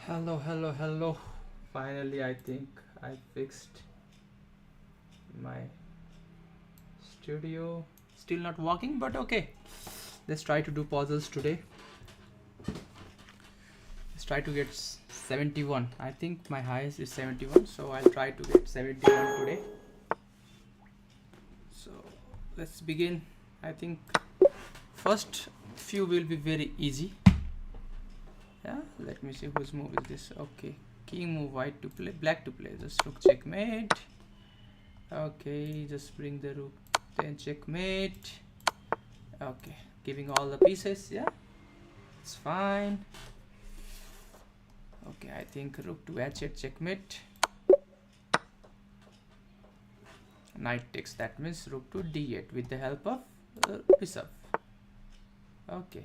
Hello. Finally, I think I fixed my studio. Still not working, but okay. Let's try to do puzzles today. Let's try to get 71. I think my highest is 71, so I'll try to get 71 today. So let's begin. I think first few will be very easy. Yeah, let me see whose move is this. Okay, king move, white to play, black to play. Just rook checkmate. Okay, just bring the rook, then checkmate. Okay, giving all the pieces. Yeah, it's fine. Okay, I think rook to h8 checkmate. Knight takes, that means rook to d8 with the help of bishop. Okay,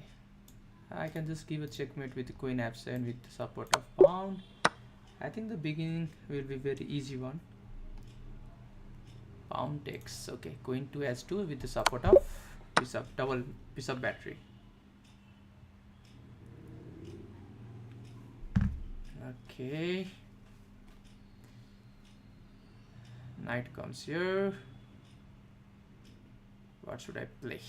I can just give a checkmate with the queen f7 with the support of pawn. I think the beginning will be very easy one. Pawn takes. Okay, queen to h2 with the support of bishop, double bishop battery. Okay, knight comes here. What should I play?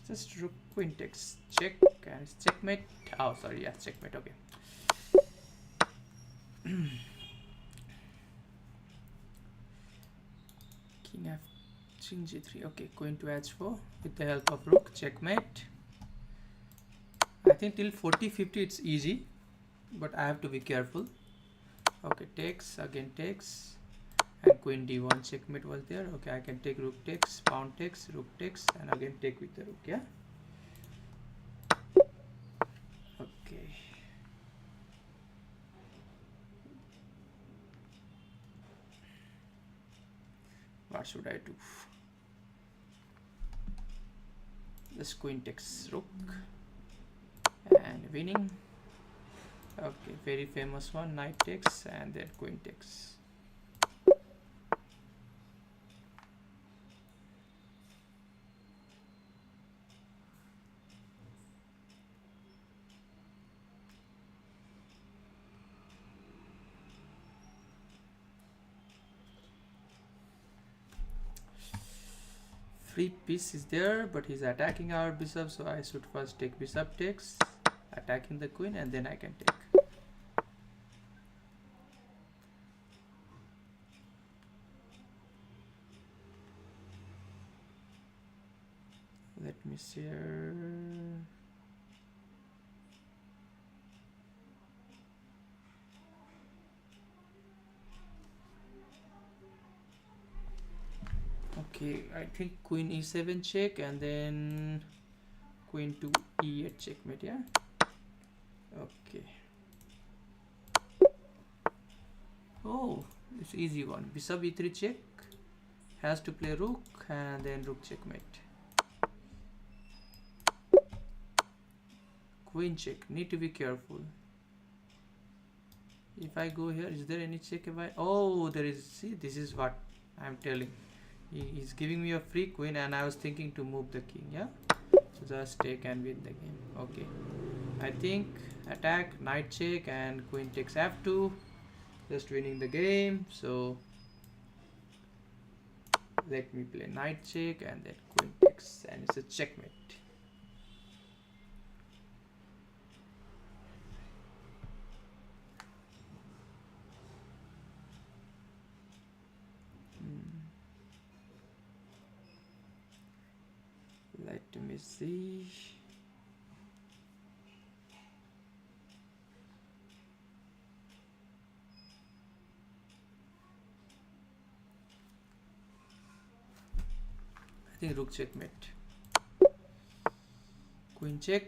Just rook queen takes, check, and it's checkmate. Oh, sorry, yeah, checkmate. Okay. King f, king g3. Okay, queen to h4 with the help of rook, checkmate. I think till 40-50 it's easy, but I have to be careful. Okay, takes, again takes, and queen d1 checkmate was there. Okay, I can take rook takes, pawn takes, rook takes, and again take with the rook. Yeah. Okay. What should I do? This queen takes rook and winning. Okay, very famous one. Knight takes and then queen takes. Free piece is there, but he's attacking our bishop, so I should first take bishop takes, attacking the queen, and then I can take. Let me see here. Okay, I think queen e7 check and then queen to e8 checkmate. Yeah. Okay. Oh, it's easy one. Bishop e3 check, has to play rook and then rook checkmate. Queen check, need to be careful. If I go here, is there any check? If I, oh, there is. See, this is what I'm telling. He's giving me a free queen and I was thinking to move the king. Yeah, so just take and win the game. Okay, I think attack, knight check, and queen takes f2, just winning the game. So let me play knight check and then queen takes, and it's a checkmate. Let me see. I think rook checkmate. Queen check,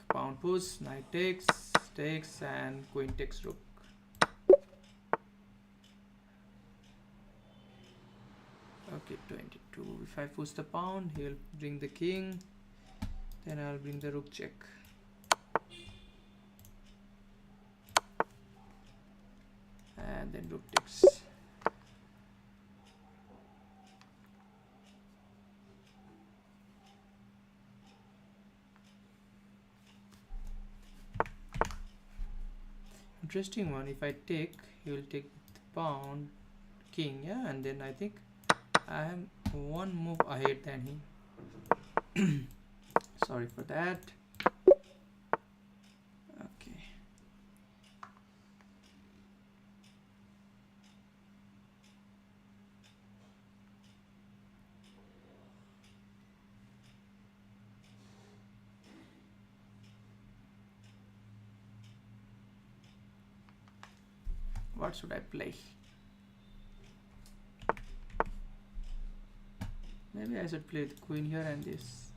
pawn push, knight takes, and queen takes rook. Okay, 22. If I push the pawn, he'll bring the king. Then I'll bring the rook check. And then rook takes. Interesting one. If I take, he will take the pawn, king, yeah, and then I think I am one move ahead than him. Sorry for that. Okay. What should I play? Maybe I should play the queen here and this.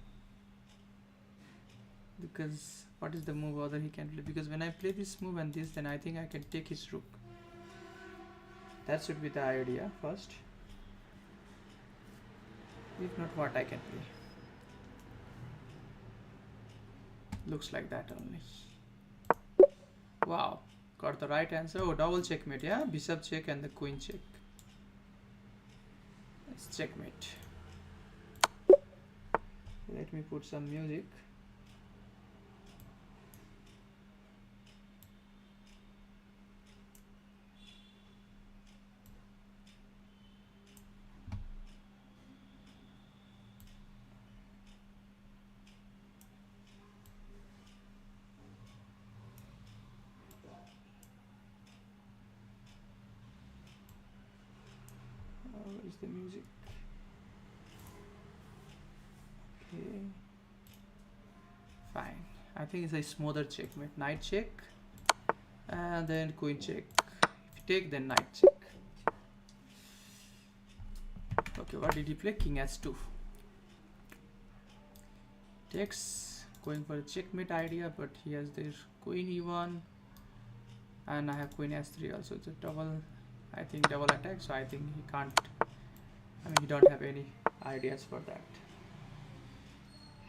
Because what is the move other he can play? Because when I play this move and this, then I think I can take his rook. That should be the idea first. If not, what I can play. Looks like that only. Wow, got the right answer. Oh, double checkmate, yeah? Bishop check and the queen check. Let's checkmate. Let me put some music. Where is the music? Okay. Fine. I think it's a smoother checkmate. Knight check. And then queen check. If you take, then knight check. Okay, what did he play? King h2. Takes. Going for a checkmate idea, but he has this queen e1. And I have queen s3 also. It's a double, I think double attack. So I think he can't. I mean, he don't have any ideas for that.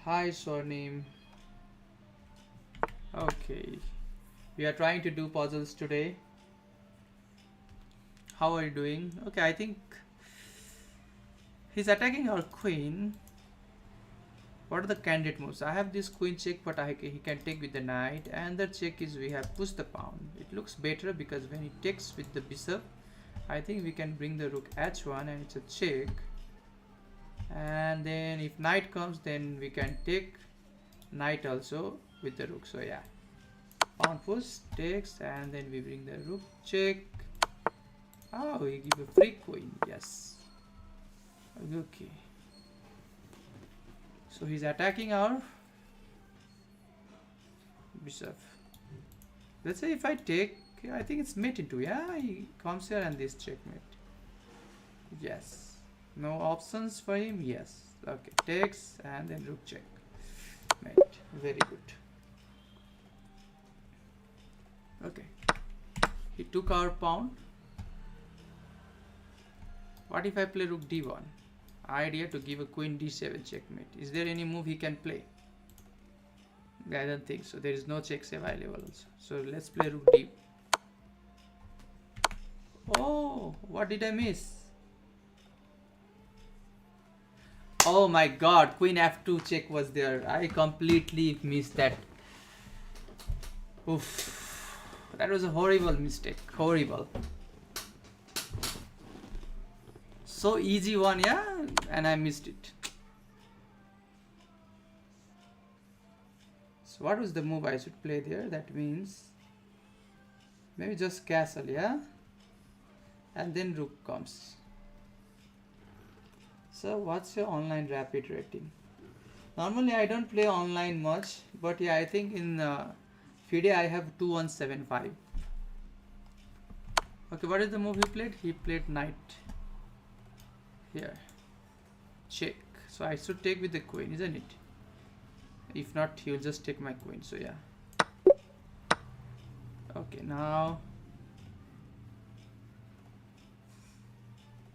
Hi, Swarnim. Okay. We are trying to do puzzles today. How are you doing? Okay, I think he's attacking our queen. What are the candidate moves? I have this queen check, but he can take with the knight. And the check is we have pushed the pawn. It looks better because when he takes with the bishop, I think we can bring the rook h1 and it's a check. And then if knight comes, then we can take knight also with the rook. So yeah, pawn push, takes, and then we bring the rook check. Oh, we give a free queen. Yes. Okay. So he's attacking our bishop. Let's say if I take, I think it's mate into, yeah, he comes here and this checkmate. Yes. No options for him. Yes. Okay. Takes and then rook check. Mate. Very good. Okay. He took our pawn. What if I play rook d1? Idea to give a queen d7 checkmate. Is there any move he can play? I don't think so. There is no checks available also. So let's play rook d. Oh, what did I miss? Oh my god, queen f2 check was there. I completely missed that. Oof. That was a horrible mistake. Horrible. So easy one, yeah? And I missed it. So what was the move I should play there? That means maybe just castle, yeah? And then rook comes. So what's your online rapid rating? Normally I don't play online much, but yeah, I think in Fide I have 2175. Okay, what is the move he played? He played knight here. Check. So I should take with the queen, isn't it? If not, he will just take my queen. So yeah. Okay, now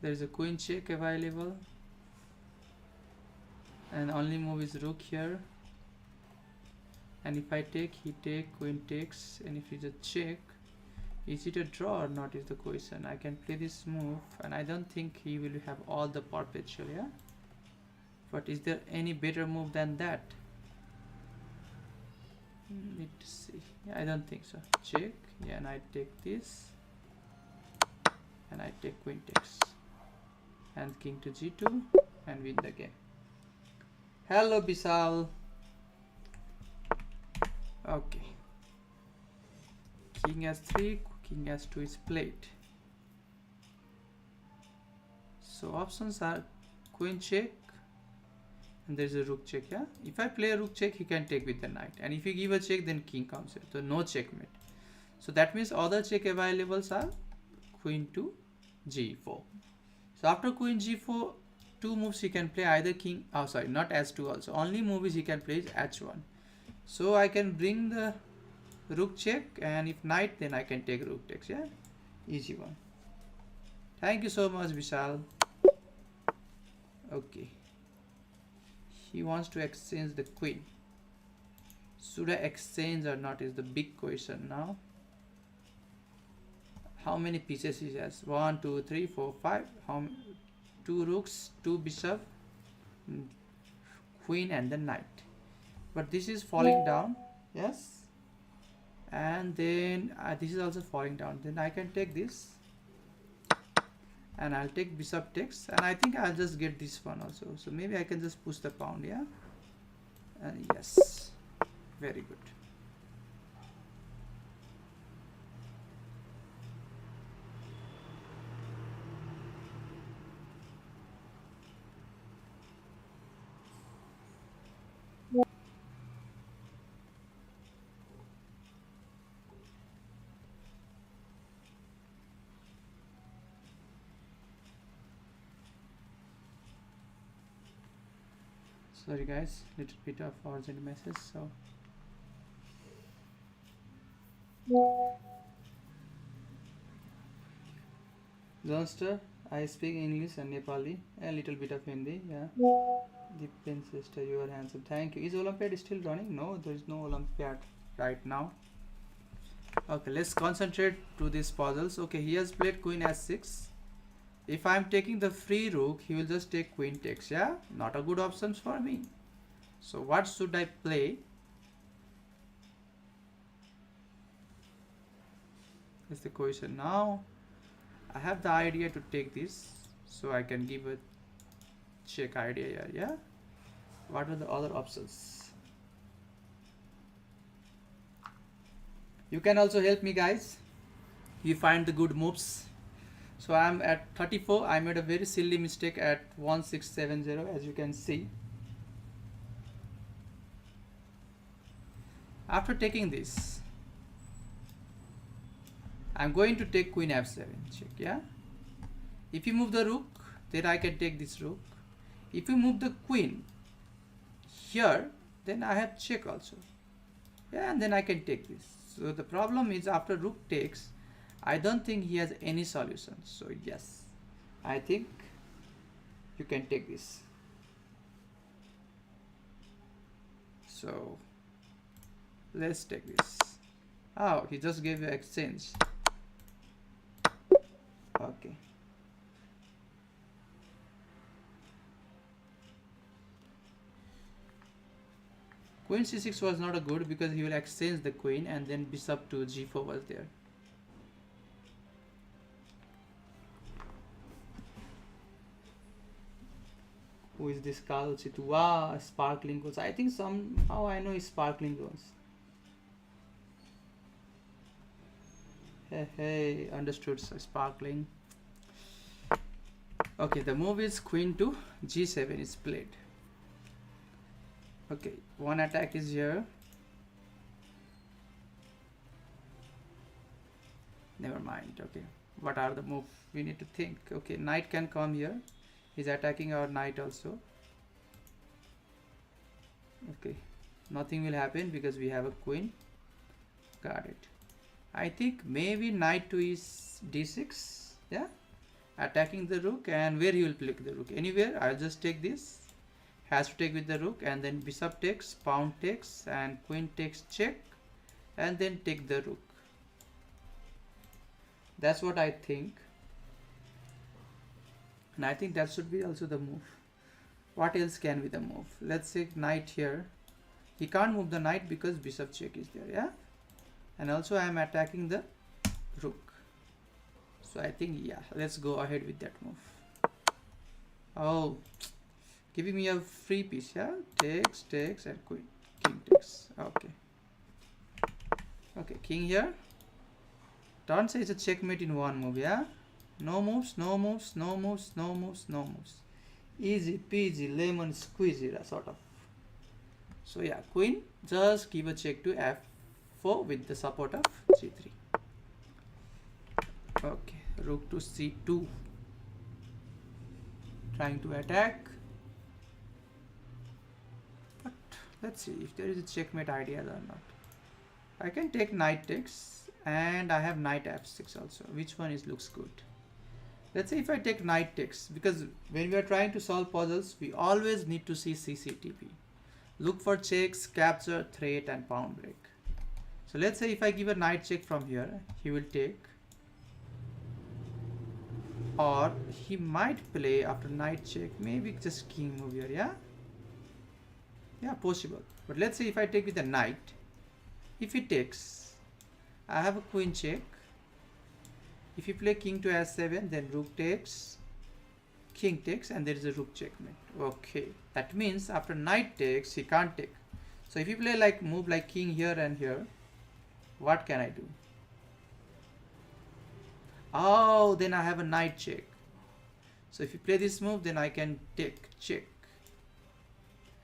there is a queen check available. And only move is rook here. And if I take, he take, queen takes. And if he just check, is it a draw or not is the question. I can play this move. And I don't think he will have all the perpetual, yeah? But is there any better move than that? Need to see. Yeah, I don't think so. Check. Yeah, and I take this, and I take queen takes, and king to g2, and win the game. Hello Bisal. Okay, king s3, king s2 is played. So options are queen check, and there's a rook check. Yeah, if I play a rook check, he can take with the knight, and if you give a check, then king comes here, so no checkmate. So that means other check availables are queen to g4. So after queen g4, two moves he can play, either king, oh sorry, not h2 also, only moves he can play is h1. So I can bring the rook check, and if knight, then I can take rook takes. Yeah, easy one. Thank you so much Vishal. Okay, he wants to exchange the queen. Should I exchange or not is the big question now. How many pieces he has? 1 2 3 4 5. How 2 rooks, 2 bishop, queen, and then knight. But this is falling down. Yes, and then this is also falling down. Then I can take this, and I'll take bishop takes, and I think I'll just get this one also. So maybe I can just push the pawn. Yeah, and yes, very good. Sorry guys, little bit of urgent message. So Johnster, I speak English and Nepali, a little bit of Hindi. Yeah. Deepen sister, you are handsome. Thank you. Is Olympiad still running? No, there is no Olympiad right now. Okay, let's concentrate to these puzzles. Okay, he has played queen s6. If I am taking the free rook, he will just take queen takes. Yeah, not a good option for me. So what should I play? Is the question now. I have the idea to take this, so I can give a check idea here. Yeah, what are the other options? You can also help me guys. You find the good moves. So I am at 34. I made a very silly mistake at 1670, as you can see. After taking this, I'm going to take queen f7 check. Yeah, if you move the rook, then I can take this rook. If you move the queen here, then I have check also. Yeah, and then I can take this. So the problem is, after rook takes, I don't think he has any solution. So yes, I think you can take this. So let's take this. Oh, he just gave you exchange. Okay. Queen c6 was not a good, because he will exchange the queen, and then bishop to g4 was there. Who is this Carl Chitu? Wow, sparkling goals. I think somehow I know sparkling goals. Hey, understood. So sparkling. Okay, the move is queen to g7 is played. Okay, one attack is here. Never mind. Okay, what are the moves? We need to think. Okay, knight can come here. He's attacking our knight also. Okay, nothing will happen because we have a queen. Got it. I think maybe knight to is d6. Yeah, attacking the rook, and where he will play the rook? Anywhere. I'll just take this. Has to take with the rook, and then bishop takes, pawn takes, and queen takes check, and then take the rook. That's what I think. And I think that should be also the move. What else can be the move? Let's say knight here. He can't move the knight because bishop check is there. Yeah, and also I am attacking the rook. So I think, yeah, let's go ahead with that move. Oh, giving me a free piece. Yeah, takes, and queen, king takes. Okay, king here. Don't say it's a checkmate in one move. Yeah, no moves. Easy peasy lemon squeezy, sort of. So yeah, queen, just give a check to f4 with the support of g3. Okay, rook to c2, trying to attack, but let's see if there is a checkmate idea or not. I can take knight takes, and I have knight f6 also. Which one looks good? Let's say if I take knight takes, because when we are trying to solve puzzles, we always need to see CCTV. Look for checks, capture, threat, and pawn break. So let's say if I give a knight check from here, he will take, or he might play after knight check, maybe just king move here. Yeah, possible. But let's say if I take with a knight, if he takes, I have a queen check. If you play king to s7, then rook takes, king takes, and there is a rook checkmate. Okay, that means after knight takes, he can't take. So if you play like move like king here and here, what can I do? Oh, then I have a knight check. So if you play this move, then I can take check.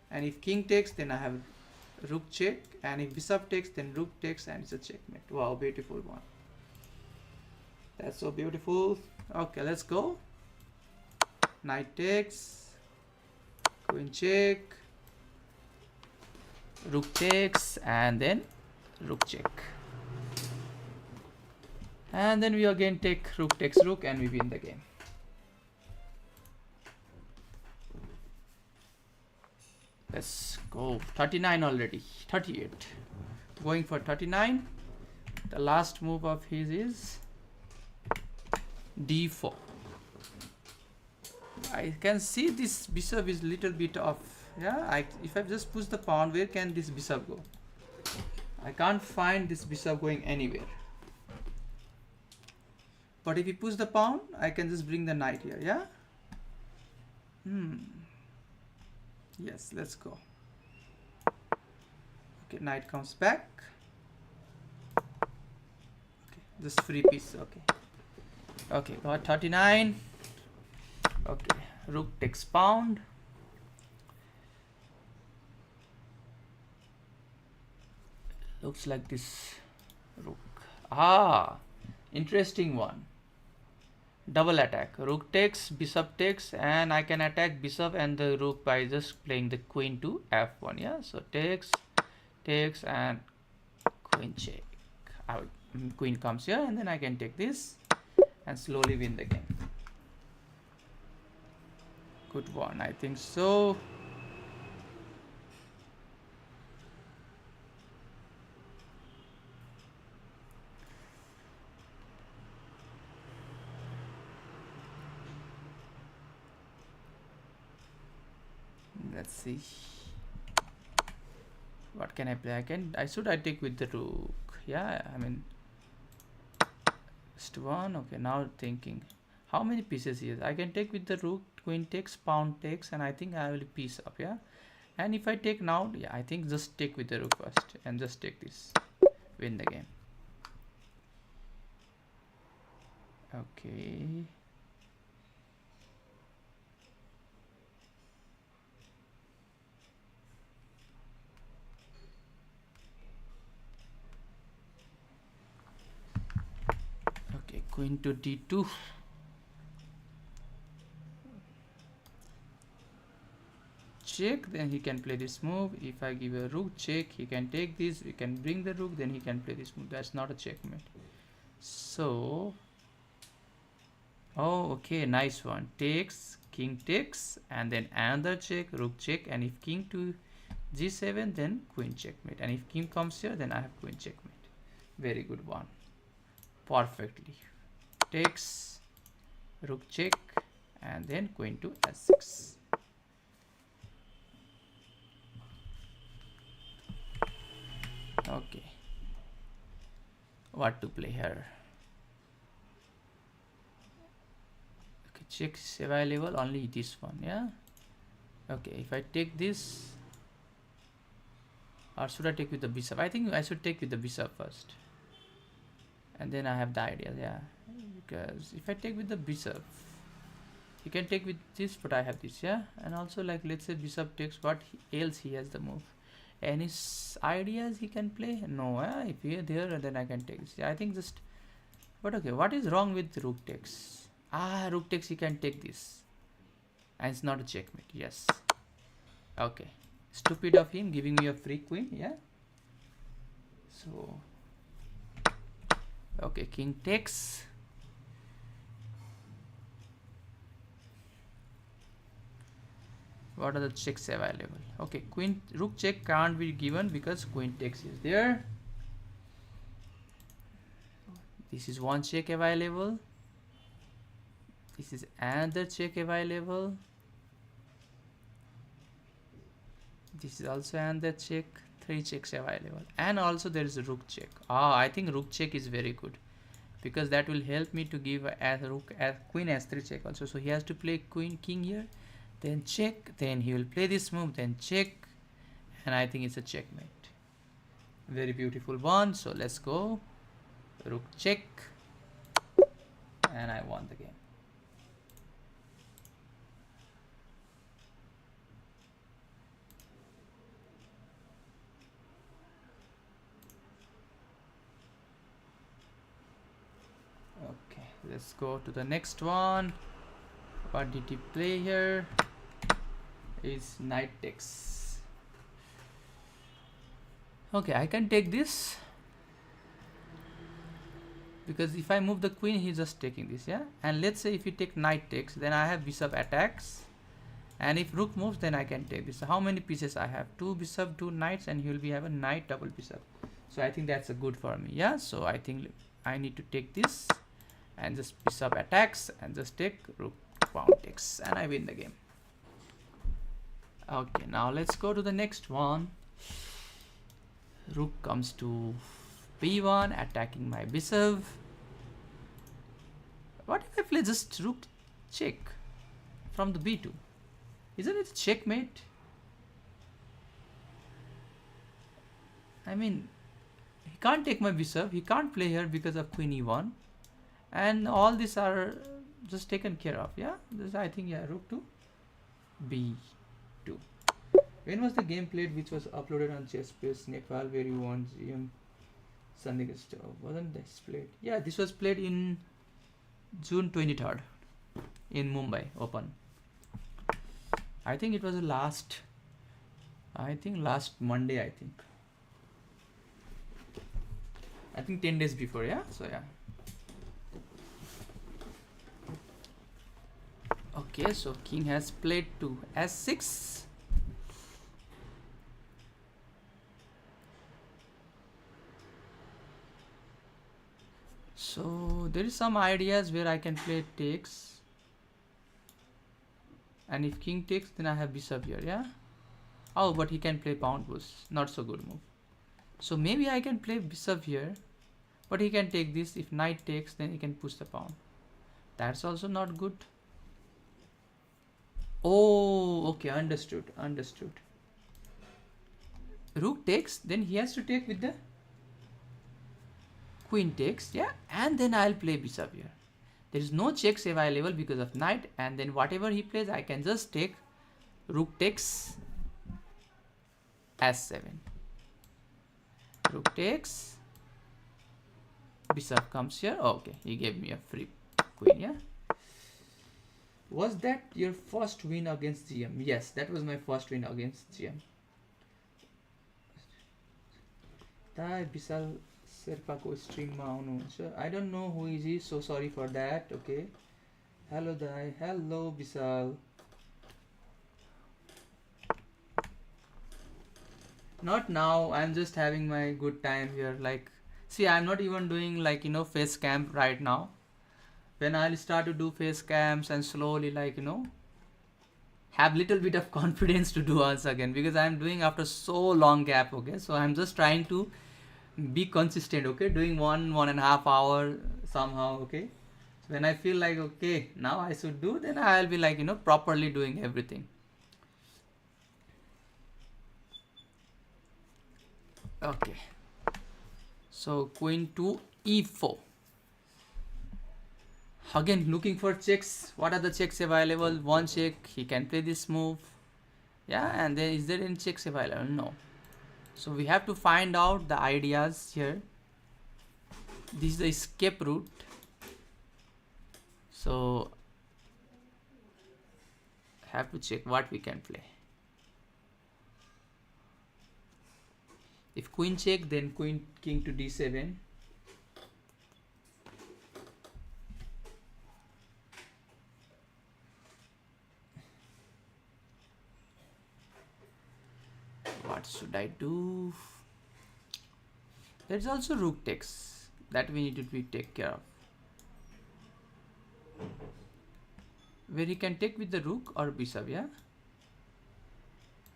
And if king takes, then I have rook check. And if bishop takes, then rook takes, and it's a checkmate. Wow, beautiful one. That's so beautiful. Okay, let's go. Knight takes, queen check, rook takes, and then rook check. And then we again take rook takes rook, and we win the game. Let's go. 39 already. 38. Going for 39. The last move of his is d4. I can see this bishop is little bit off. Yeah, if I just push the pawn, where can this bishop go? I can't find this bishop going anywhere. But if you push the pawn, I can just bring the knight here. Yeah. Yes, let's go. Okay, knight comes back. Okay, just free piece. Okay, got 39. Okay, rook takes pawn. Looks like this rook. Interesting one. Double attack. Rook takes, bishop takes, and I can attack bishop and the rook by just playing the queen to f1. Yeah, so takes, and queen check. Queen comes here, and then I can take this and slowly win the game. Good one, I think so. Let's see. What can I play? I take with the rook. Yeah, I mean, just one. Okay, now thinking how many pieces he has. I can take with the rook, queen takes, pawn takes, and I think I will piece up. Yeah, and if I take now, yeah, I think just take with the rook first and just take this, win the game. Okay. Queen to d2. Check, then he can play this move. If I give a rook check, he can take this. We can bring the rook, then he can play this move. That's not a checkmate. So, oh, okay, nice one. Takes, king takes, and then another check, rook check. And if king to g7, then queen checkmate. And if king comes here, then I have queen checkmate. Very good one. Perfectly. Takes, rook check, and then queen to s6. Okay, what to play here. Okay, check is available, only this one, yeah. Okay, if I take this, or should I take with the bishop? I think I should take with the bishop first, and then I have the idea, yeah. Because if I take with the bishop, he can take with this, but I have this, yeah. And also, like, let's say bishop takes, what else he has the move? Any ideas he can play? No, if he is there, then I can take this. Yeah, I think just, but okay, what is wrong with rook takes? Rook takes, he can take this, and it's not a checkmate. Yes. Okay, stupid of him giving me a free queen, yeah. So okay, king takes. What are the checks available? Okay, queen, rook check can't be given because queen takes is there. This is one check available. This is another check available. This is also another check. 3 checks available. And also there is a rook check. I think rook check is very good, because that will help me to give as rook as queen s3 check also. So he has to play queen king here, then check, then he will play this move, then check, and I think it's a checkmate. Very beautiful one. So let's go. Rook check, and I won the game. Okay, let's go to the next one. What did he play here? Is knight takes. Okay, I can take this, because if I move the queen, he's just taking this, yeah. And let's say if you take knight takes, then I have bishop attacks, and if rook moves, then I can take this. So how many pieces I have? 2 bishop, 2 knights, and he will be have a knight double bishop. So I think that's a good for me, yeah. So I think I need to take this, and just bishop attacks, and just take rook pawn takes, and I win the game. Okay, now let's go to the next one. Rook comes to b1, attacking my bishop. What if I play just rook check from the b2? Isn't it checkmate? I mean, he can't take my bishop, he can't play here because of queen e1, and all these are just taken care of, yeah. This, I think, yeah, rook to b2. When was the game played, which was uploaded on Chess Nepal, where you won GM Sunday? Wasn't this played? Yeah, this was played in June 23rd in Mumbai Open. I think it was the last Monday, I think 10 days before, yeah. So yeah. Okay, so king has played to s6. So there is some ideas where I can play takes, and if king takes, then I have bishop here, yeah. Oh, but he can play pawn push, not so good move. So maybe I can play bishop here, but he can take this. If knight takes, then he can push the pawn. That's also not good. Oh, okay, understood. Rook takes, then he has to take with the queen takes, yeah, and then I'll play bishop here. There is no checks available because of knight, and then whatever he plays, I can just take rook takes s7. Rook takes, bishop comes here. Okay, he gave me a free queen, yeah. Was that your first win against GM? Yes, that was my first win against GM. Tai Bisal Serpako stream ma aunनुहुन्छ. I don't know who is he, so sorry for that. Okay. Hello Dai. Hello Bisal. Not now. I'm just having my good time here. Like, see, I'm not even doing, like, you know, face cam right now. When I'll start to do face cams and slowly, like, you know, have little bit of confidence to do once again, because I'm doing after so long gap. Okay, so I'm just trying to be consistent, okay, doing 1.5 hour somehow, okay. So when I feel like okay now I should do, then I'll be like, properly doing everything. Okay, so queen to e4. Again looking for checks. What are the checks available? One check, he can play this move. Yeah, and then is there any checks available? No. So we have to find out the ideas here. This is the escape route. So have to check what we can play. If queen check, then king to d7. What should I do? There's also rook takes that we need to take care of, where he can take with the rook or bishop. Yeah.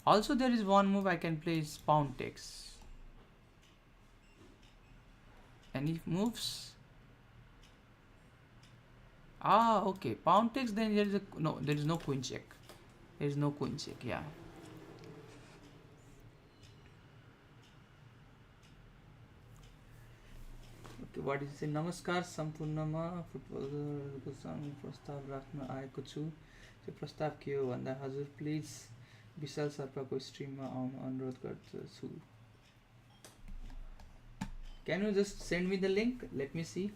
Also there is one move I can play is pawn takes, and if moves, okay, pawn takes, then there is there is no queen check. There is no queen check. Yeah. Okay, what is it? नमस्कार सम्पूर्णमा फुटबलको प्रस्ताव राख्न आएको छु। त्यो प्रस्ताव के हो भन्दा हजुर प्लिज विशाल शर्माको स्ट्रिममा आउन अनुरोध गर्दछु। Can you just send me the link? Let me see.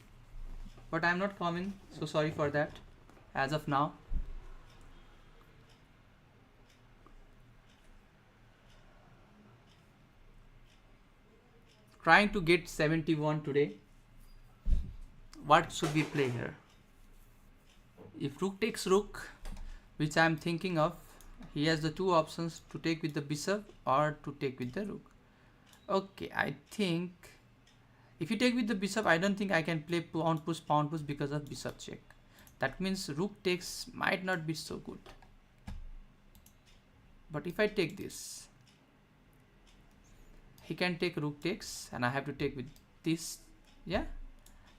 But I am not coming, so sorry for that as of now. Trying to get 71 today. What should we play here? If rook takes rook, which I am thinking of, he has the two options to take with the bishop or to take with the rook. Okay, I think if you take with the bishop, I don't think I can play pawn push because of bishop check. That means rook takes might not be so good. But if I take this, he can take rook takes and I have to take with this. Yeah.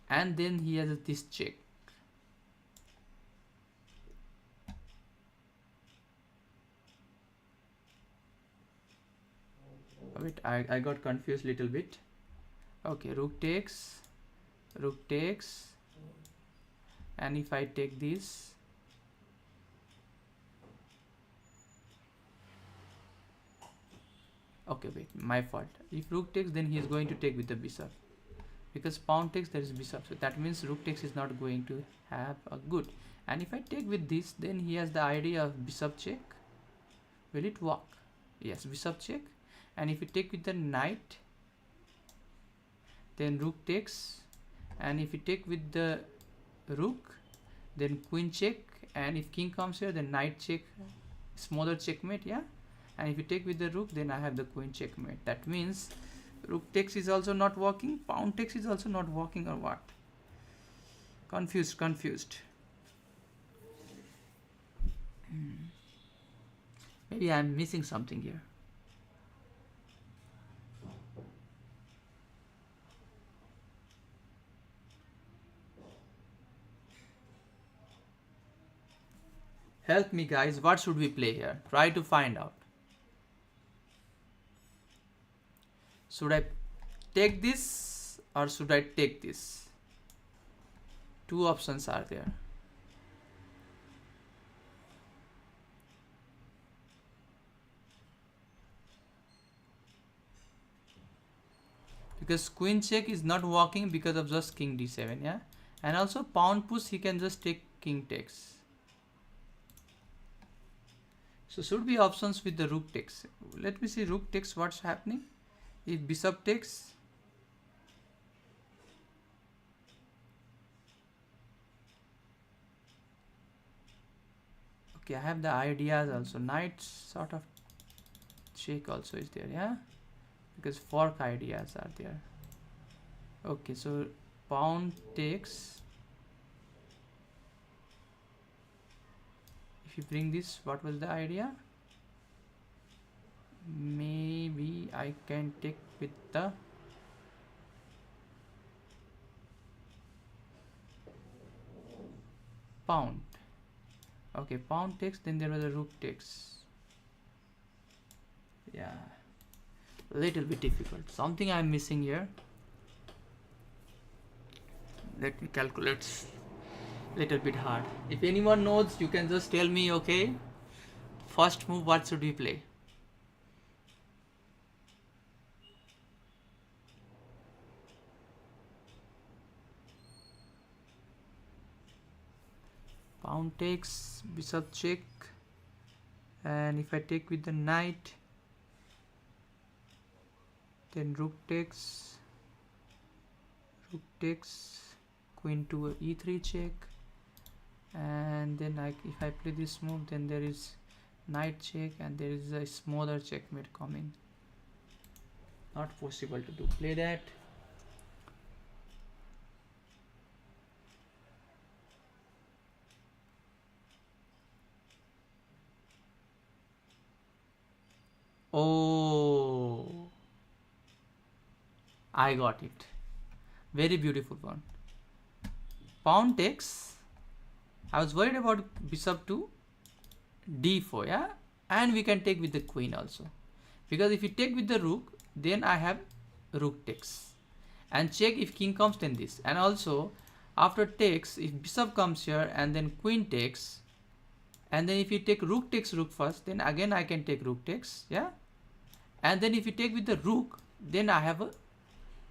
And then he has this check. Wait, I got confused little bit. Okay, rook takes, and if I take this, okay, wait, my fault. If rook takes, then he is going to take with the bishop, because pawn takes, there is bishop, so that means rook takes is not going to have a good. And if I take with this, then he has the idea of bishop check. Will it work? Yes, bishop check. And if you take with the knight, then rook takes, and if you take with the rook, then queen check, and if king comes here, then knight check, smaller checkmate. Yeah. And if you take with the rook, then I have the queen checkmate. That means rook takes is also not working, pawn takes is also not working, or what? Confused. Maybe I am missing something here. Help me guys, what should we play here? Try to find out. Should I take this or should I take this? Two options are there. Because queen check is not working because of just king d7, yeah? And also pawn push, he can just take king takes. So should be options with the rook takes. Let me see rook takes, what's happening. If bishop takes, okay, I have the ideas also. Knight sort of check also is there, yeah, because fork ideas are there. Okay, so pawn takes. If you bring this, what was the idea? Maybe I can take with the pawn. Okay, pawn takes, then there was a rook takes. Yeah, little bit difficult. Something I'm missing here. Let me calculate. Little bit hard. If anyone knows, you can just tell me. Okay, first move, what should we play? Pawn takes, bishop check, and if I take with the knight, then rook takes, queen to a e3 check, and then if I play this move, then there is knight check, and there is a smaller checkmate coming. Not possible to do. Play that. Oh, I got it. Very beautiful one. Pawn takes. I was worried about bishop to d4, yeah, and we can take with the queen also, because if you take with the rook, then I have rook takes, and check if king comes, then this, and also after takes, if bishop comes here and then queen takes, and then if you take rook takes rook first, then again I can take rook takes, yeah, and then if you take with the rook, then I have a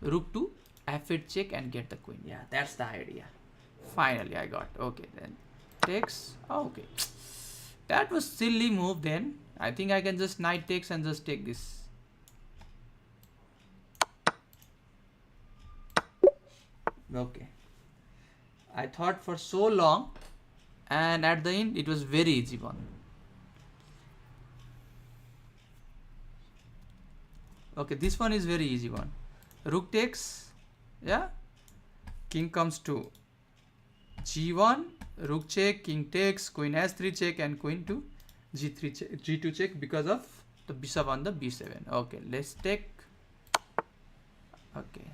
rook to f8 check and get the queen. Yeah, that's the idea. Finally I got. Okay, then takes. Oh, okay, that was silly move. Then I think I can just knight takes and just take this. Okay, I thought for so long, and at the end it was very easy one. Okay, this one is very easy one. Rook takes, yeah, king comes to g1, rook check, king takes, queen s3 check, and queen to g3 check, g2 check, because of the bishop on the b7. Okay, let's take. Okay,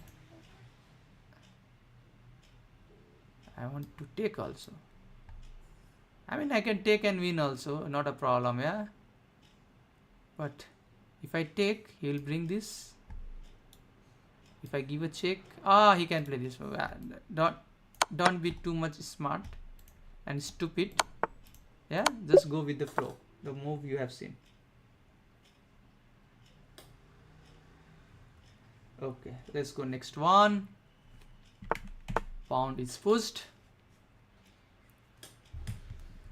I want to take also. I mean, I can take and win also, not a problem, yeah, but if I take, he will bring this. If I give a check, he can play this move. Don't be too much smart and stupid. Yeah, just go with the flow, the move you have seen. Okay, let's go next one. Pawn is pushed.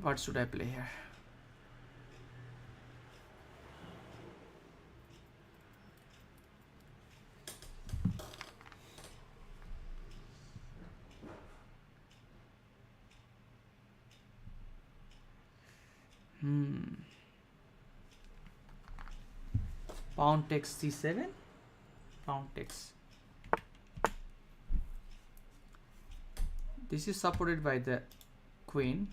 What should I play here? Pawn takes c7. Pawn takes. This is supported by the queen.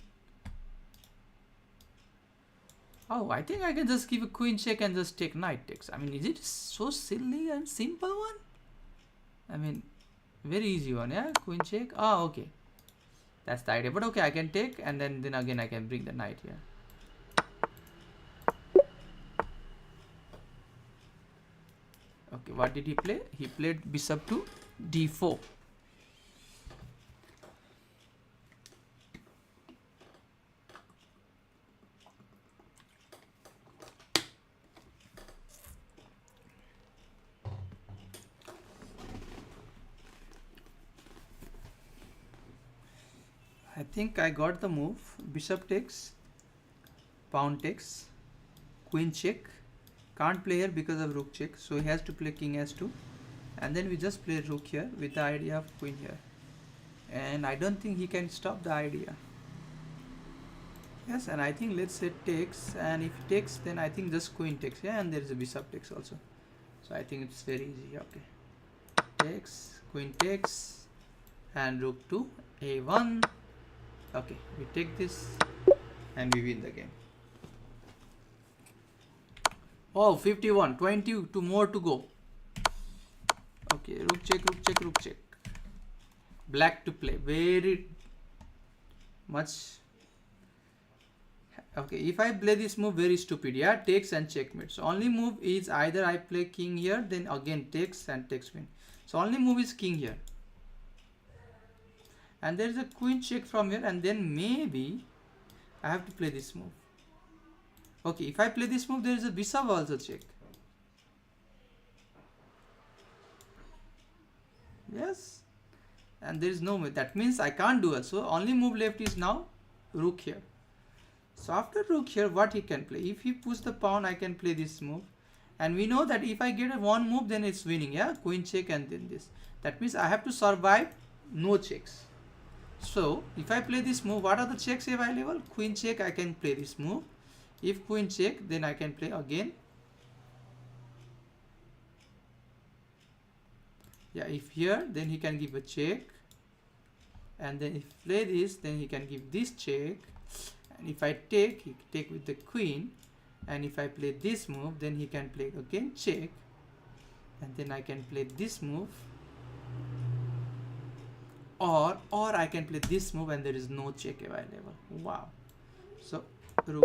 Oh, I think I can just give a queen check and just take knight takes. I mean, is it so silly and simple one? I mean, very easy one, yeah? Queen check. Okay. That's the idea. But okay, I can take, and then again I can bring the knight here. Okay, what did he play? He played bishop to d4. I think I got the move. Bishop takes, pawn takes, queen check. Can't play here because of rook check, so he has to play king s2, and then we just play rook here with the idea of queen here, and I don't think he can stop the idea. Yes, and I think let's say takes, and if he takes, then I think just queen takes, yeah, and there is a bishop takes also, so I think it's very easy. Okay, takes, queen takes, and rook to a1. Okay, we take this and we win the game. Oh, 51, 22 more to go. Okay, rook check, rook check, rook check. Black to play. Very much Okay, if I play this move, very stupid, yeah, takes and checkmate. So only move is either I play king here, then again takes and takes win. So only move is king here. And there is a queen check from here, and then maybe I have to play this move. Okay, if I play this move, there is a bishop also check. Yes. And there is no move. That means I can't do also. Only move left is now rook here. So after rook here, what he can play? If he puts the pawn, I can play this move. And we know that if I get a one move, then it's winning. Yeah, queen check and then this. That means I have to survive no checks. So if I play this move, what are the checks available? Queen check, I can play this move. If queen check, then I can play again. Yeah, if here, then he can give a check. And then if play this, then he can give this check. And if I take, he take with the queen. And if I play this move, then he can play again check. And then I can play this move. Or I can play this move and there is no check available. Wow. So rook.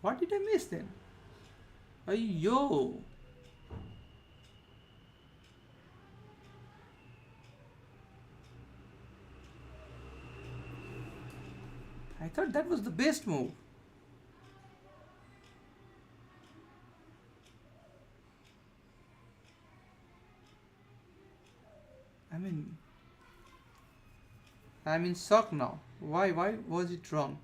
What did I miss then? Yo. I thought that was the best move. I'm in shock now. Why was it wrong?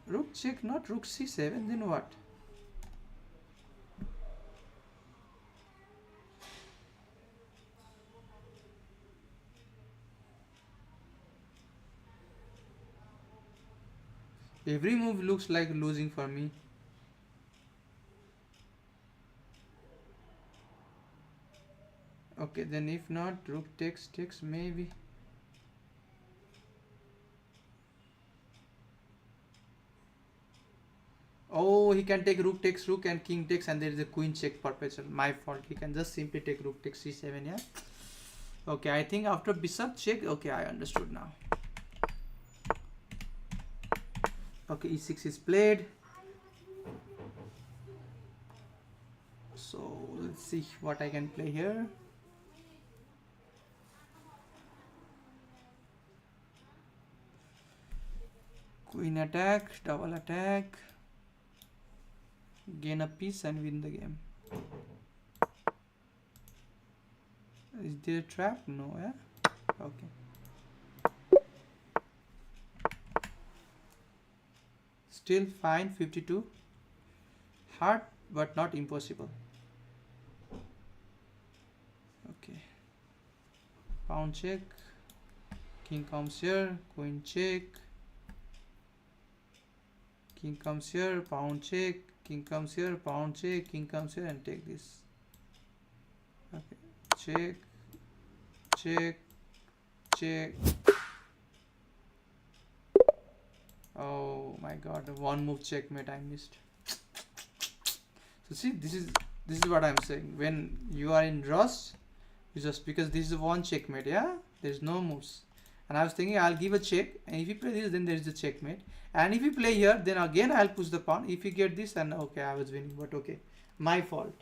Rook check, not rook c7, then what? Every move looks like losing for me. Okay, then if not, rook takes maybe. Oh, he can take rook takes rook and king takes, and there is a queen check perpetual. My fault. He can just simply take rook takes c7, yeah. Okay, I think after bishop check, okay, I understood now. Okay, e6 is played. So let's see what I can play here. Queen attack, double attack, gain a piece and win the game. Is there a trap? No, yeah? Okay. Still fine, 52. Hard, but not impossible. Okay. Pawn check. King comes here, queen check. King comes here, pawn check, king comes here, pawn check, king comes here and take this. Okay, check, check, check. Oh my god, one move checkmate I missed. So see, this is what I'm saying. When you are in rush, you just, because this is one checkmate, yeah? There's no moves. And I was thinking I'll give a check, and if you play this, then there is a checkmate. And if you play here, then again I'll push the pawn. If you get this, then okay, I was winning, but okay. My fault.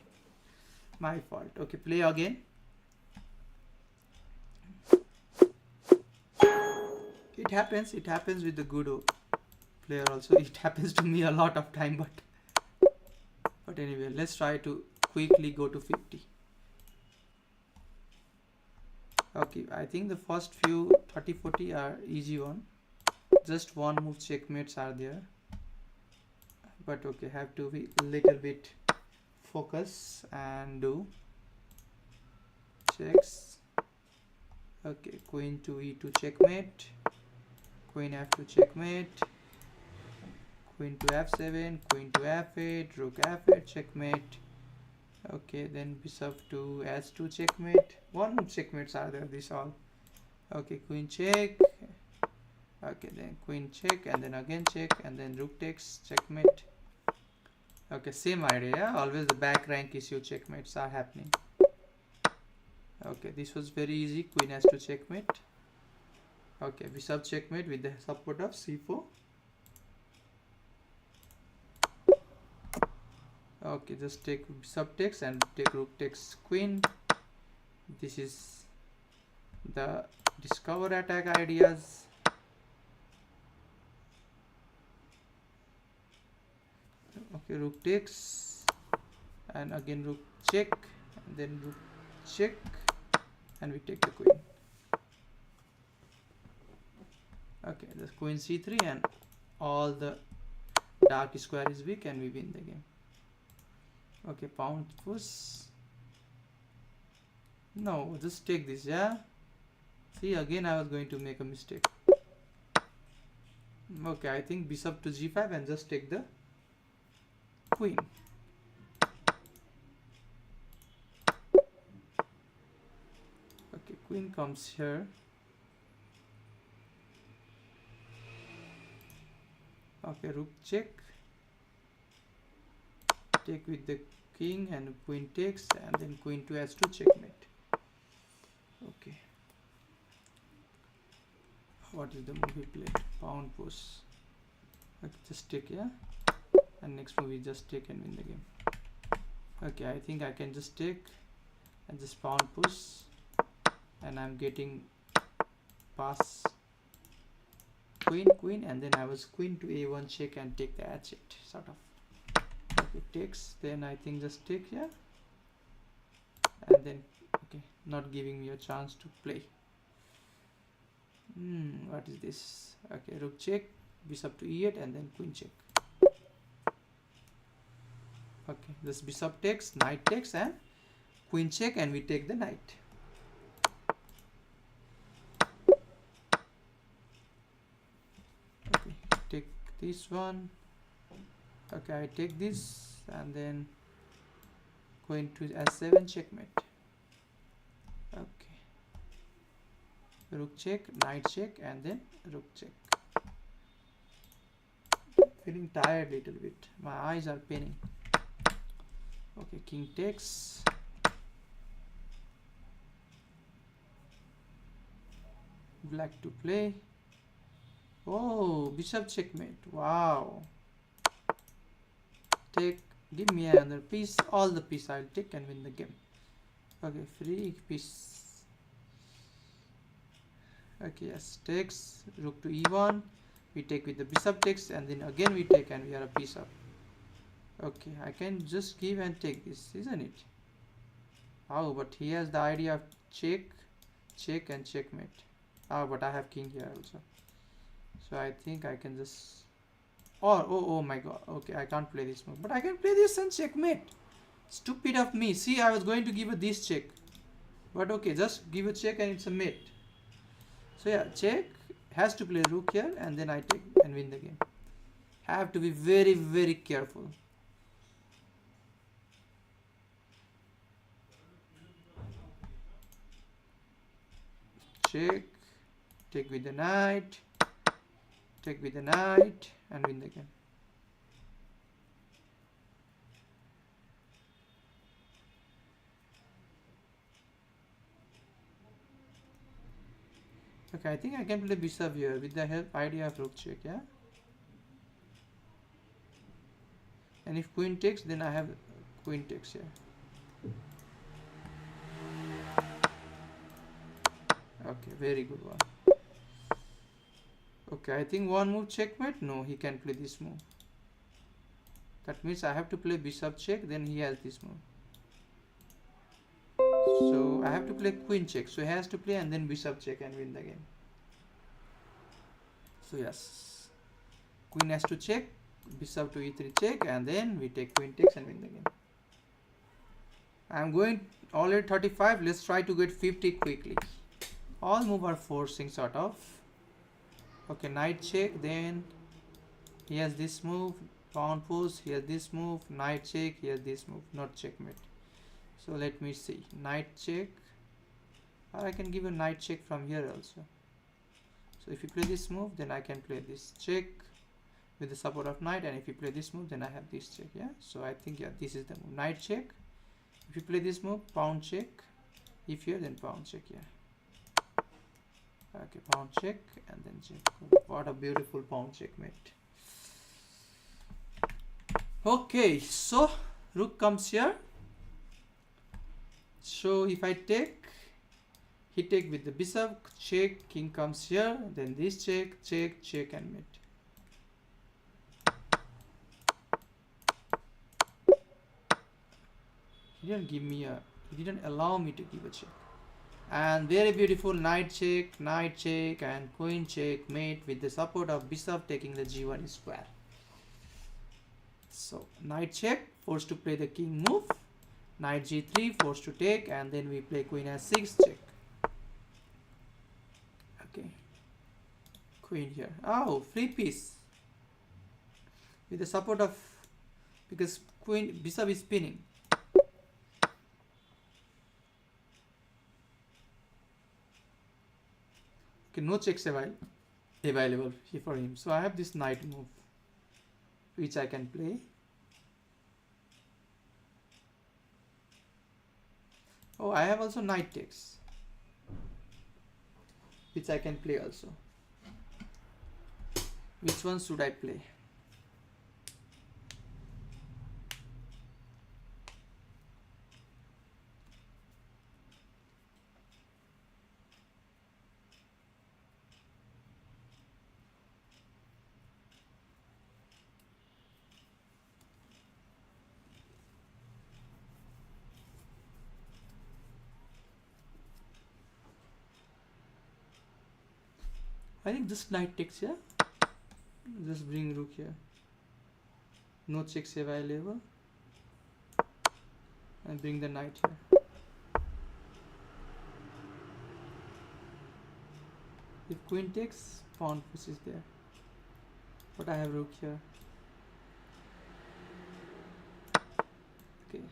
My fault. Okay, play again. It happens with the good player also. It happens to me a lot of time, but anyway, let's try to quickly go to 50. Okay, I think the first few 30-40 are easy one. Just one move checkmates are there, but okay, have to be a little bit focus and do checks. Okay, queen to e2 checkmate, queen f2 checkmate, queen to f7, queen to f8, rook f8 checkmate. Okay, then bishop to s2 checkmate. One move checkmates are there, this all. Okay, queen check. Okay, then queen check, and then again check, and then rook takes checkmate. Okay, same idea, yeah? Always the back rank issue checkmates are happening. Okay, this was very easy. Queen has to checkmate. Okay, bishop checkmate with the support of c4. Okay, just take bishop takes and take rook takes queen. This is the discover attack ideas. Okay, rook takes and again rook check and then rook check and we take the queen. Okay, the queen c3 and all the dark square is weak and we win the game. Okay, pawn push. No, just take this, yeah. See, again I was going to make a mistake. Okay, I think bishop to g5 and just take the queen. Okay, queen comes here. Okay, rook check. Take with the king and queen takes and then queen to h2 checkmate. Okay. What is the move he played? Pawn push. Okay, just take, yeah. And next move we just take and win the game. Okay, I think I can just take and just pawn push and I'm getting pass queen and then I was queen to a1 check and take the h8 sort of. Okay, takes, then I think just take, yeah. And then okay, not giving me a chance to play. What is this? Okay, rook check, bishop to e8 and then queen check. Okay, this bishop takes, knight takes and queen check and we take the knight. Okay, take this one. Okay, I take this and then queen to s7 checkmate. Okay, rook check, knight check and then rook check. Feeling tired little bit, my eyes are paining. Okay, king takes. Black to play. Oh, bishop checkmate. Wow. Take, give me another piece. All the piece I'll take and win the game. Okay, free piece. Okay, yes, takes, rook to e1. We take with the bishop takes and then again we take and we are a piece up. Okay, I can just give and take this, isn't it? Oh, but he has the idea of check, check and checkmate. Oh, but I have king here also. So I think I can just... oh my god. Okay, I can't play this move. But I can play this and checkmate. Stupid of me. See, I was going to give a this check. But okay, just give a check and it's a mate. So yeah, check. Has to play rook here and then I take and win the game. Have to be very, very careful. Check. Take with the knight. Take with the knight and win the game. Okay, I think I can play bishop here with the help idea of rook check, yeah. And if queen takes, then I have queen takes here. Okay, very good one. Okay, I think one move checkmate. No, he can play this move. That means I have to play bishop check, then he has this move. So I have to play queen check. So he has to play and then bishop check and win the game. So yes, queen has to check, bishop to e3 check and then we take queen takes and win the game. I'm going already 35. Let's try to get 50 quickly. All move are forcing sort of. Okay, knight check, then he has this move, pawn push, he has this move, knight check, he has this move, not checkmate. So let me see, knight check, or I can give a knight check from here also. So if you play this move, then I can play this check with the support of knight, and if you play this move, then I have this check, yeah. So I think, yeah, this is the move, knight check. If you play this move, pawn check, if here, then pawn check, yeah. Okay, pawn check and then check. What a beautiful pawn checkmate. Okay, so rook comes here. So if I take, he take with the bishop, check, king comes here, then this check, check, check and mate. He didn't allow me to give a check. And very beautiful knight check and queen check mate with the support of bishop taking the g1 square. So knight check, forced to play the king move, knight g3, forced to take, and then we play queen s6 check. Okay, queen here. Oh, free piece with the support of, because queen bishop is spinning. Okay, no checks available for him. So I have this knight move which I can play. Oh, I have also knight takes which I can play also. Which one should I play? I think this knight takes here. Just bring rook here. No checks available. And bring the knight here. If queen takes, pawn pushes there. But I have rook here. Okay.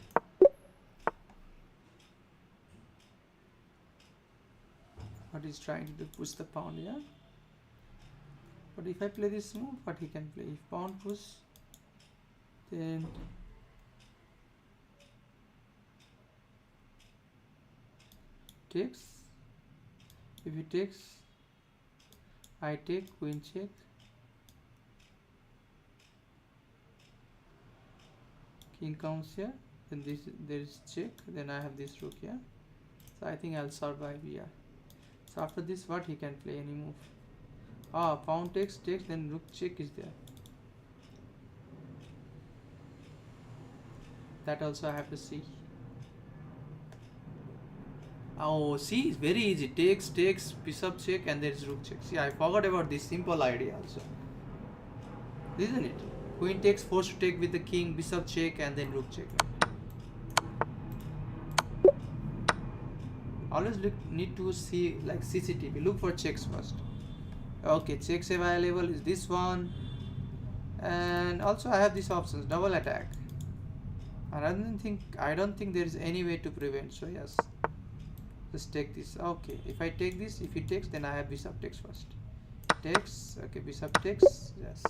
What he's trying to do, push the pawn, yeah? But if I play this move, what he can play? If pawn push, then takes. If he takes, I take, queen check. King comes here, then there is check, then I have this rook here. So I think I'll survive here. So after this, what he can play? Any move? Ah, pawn takes, then rook check is there. That also I have to see. Oh, see, it's very easy. Takes, bishop check, and there is rook check. See, I forgot about this simple idea also. Isn't it? Queen takes, forced to take with the king, bishop check, and then rook check. Always need to see like CCTV. Look for checks first. Okay, checks available is this one, and also I have these options: double attack. I don't think there is any way to prevent. So yes, just take this. Okay, if I take this, if he takes, then I have bishop takes first. Takes. Okay, bishop takes. Yes.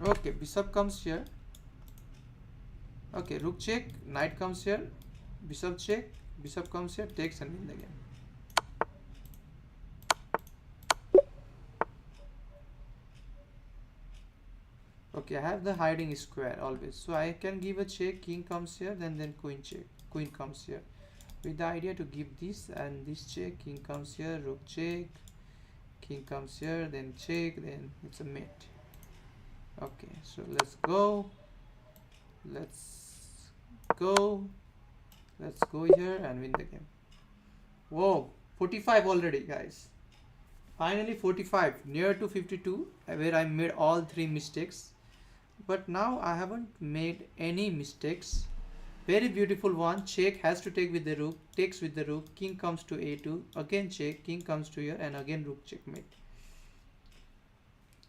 Okay, bishop comes here. Okay, rook check. Knight comes here. Bishop check. Bishop comes here. Takes and win the game. Okay, I have the hiding square always, so I can give a check. King comes here, then queen check. Queen comes here, with the idea to give this and this check. King comes here, rook check. King comes here, then check, then it's a mate. Okay, so let's go. Let's go here and win the game. Whoa, 45 already, guys. Finally 45, near to 52, where I made all 3 mistakes. But now I haven't made any mistakes. Very beautiful one. Check, has to take with the rook, takes with the rook, king comes to a2, again check, king comes to here, and again rook checkmate.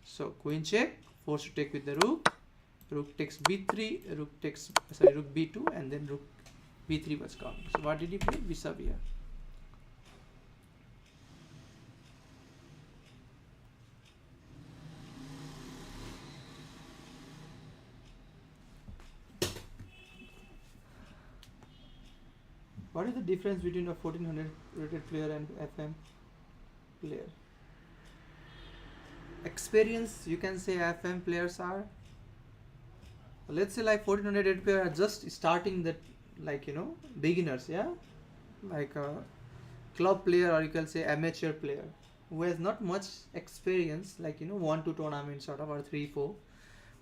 So queen check, forced to take with the rook takes b3, rook b2, and then rook b3 was coming. So what did he play? Bishop here. What is the difference between a 1400 rated player and FM player? Experience, you can say FM players are, let's say like 1400 rated player are just starting that, like beginners, yeah, like a club player, or you can say amateur player who has not much experience, like 1-2 tournaments sort of, or 3-4.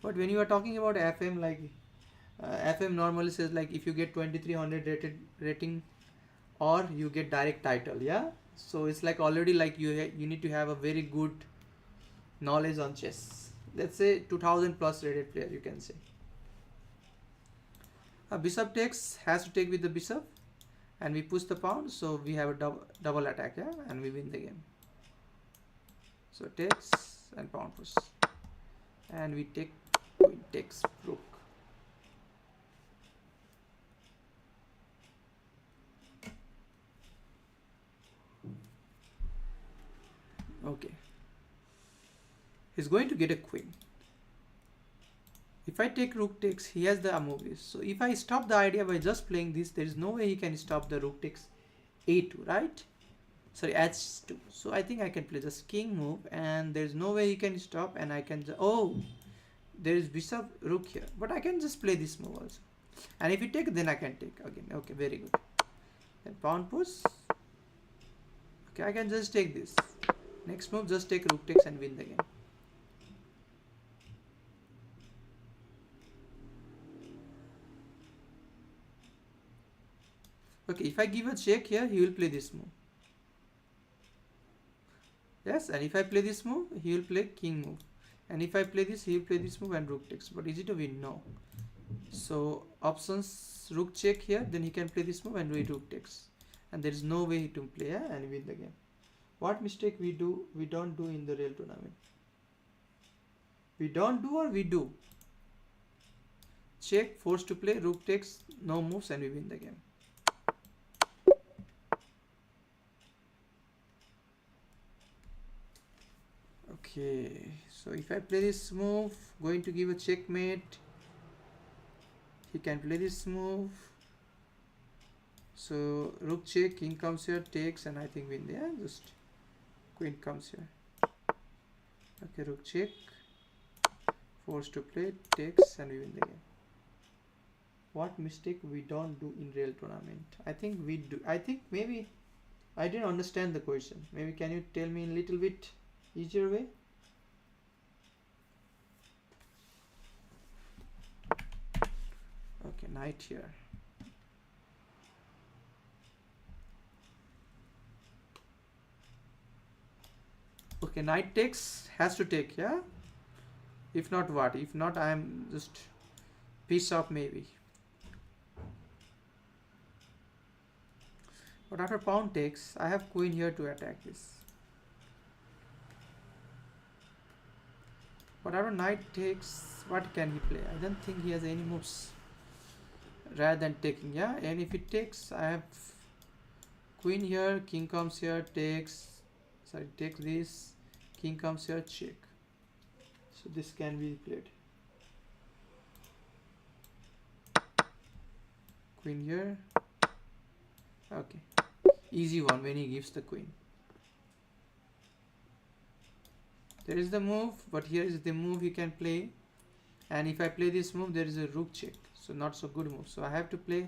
But when you are talking about FM, like FM normally says like if you get 2300 rating, or you get direct title, yeah. So it's like already like you need to have a very good knowledge on chess. Let's say 2000 plus rated player, you can say. A bishop takes, has to take with the bishop, and we push the pawn, so we have a double attack, yeah, and we win the game. So takes and pawn push, and we take queen takes rook. Okay, he's going to get a queen. If I take rook takes, he has the moves. So if I stop the idea by just playing this, there is no way he can stop the rook takes a2, right? Sorry, h2. So I think I can play just king move, and there is no way he can stop, and I can oh, there is bishop rook here, but I can just play this move also. And if you take, then I can take again. Okay, very good. Then pawn push. Okay, I can just take this. Next move, just take rook takes and win the game. Okay, if I give a check here, he will play this move. Yes, and if I play this move, he will play king move. And if I play this, he will play this move and rook takes. But is it a win? No. So options, rook check here, then he can play this move and rook takes. And there is no way to play and win the game. What mistake we don't do in the real tournament? We don't do, or we do? Check, forced to play, rook takes, no moves, and we win the game. Okay, so if I play this move, going to give a checkmate. He can play this move. So rook check, king comes here, takes, and I think win there. Just queen comes here. Okay, rook check, forced to play, takes, and we win the game. What mistake we don't do in real tournament? I think we do. I think maybe I didn't understand the question. Maybe can you tell me in a little bit easier way? Okay, knight here. Okay, knight takes, has to take, yeah? If not what? If not, I am just piece off maybe. But after pawn takes, I have queen here to attack this. But after knight takes, what can he play? I don't think he has any moves rather than taking, yeah? And if he takes, I have queen here, king comes here, takes, sorry, take this, king comes here, check. So this can be played. Queen here. Okay, easy one when he gives the queen. There is the move, but here is the move he can play. And if I play this move, there is a rook check, so not so good move. So I have to play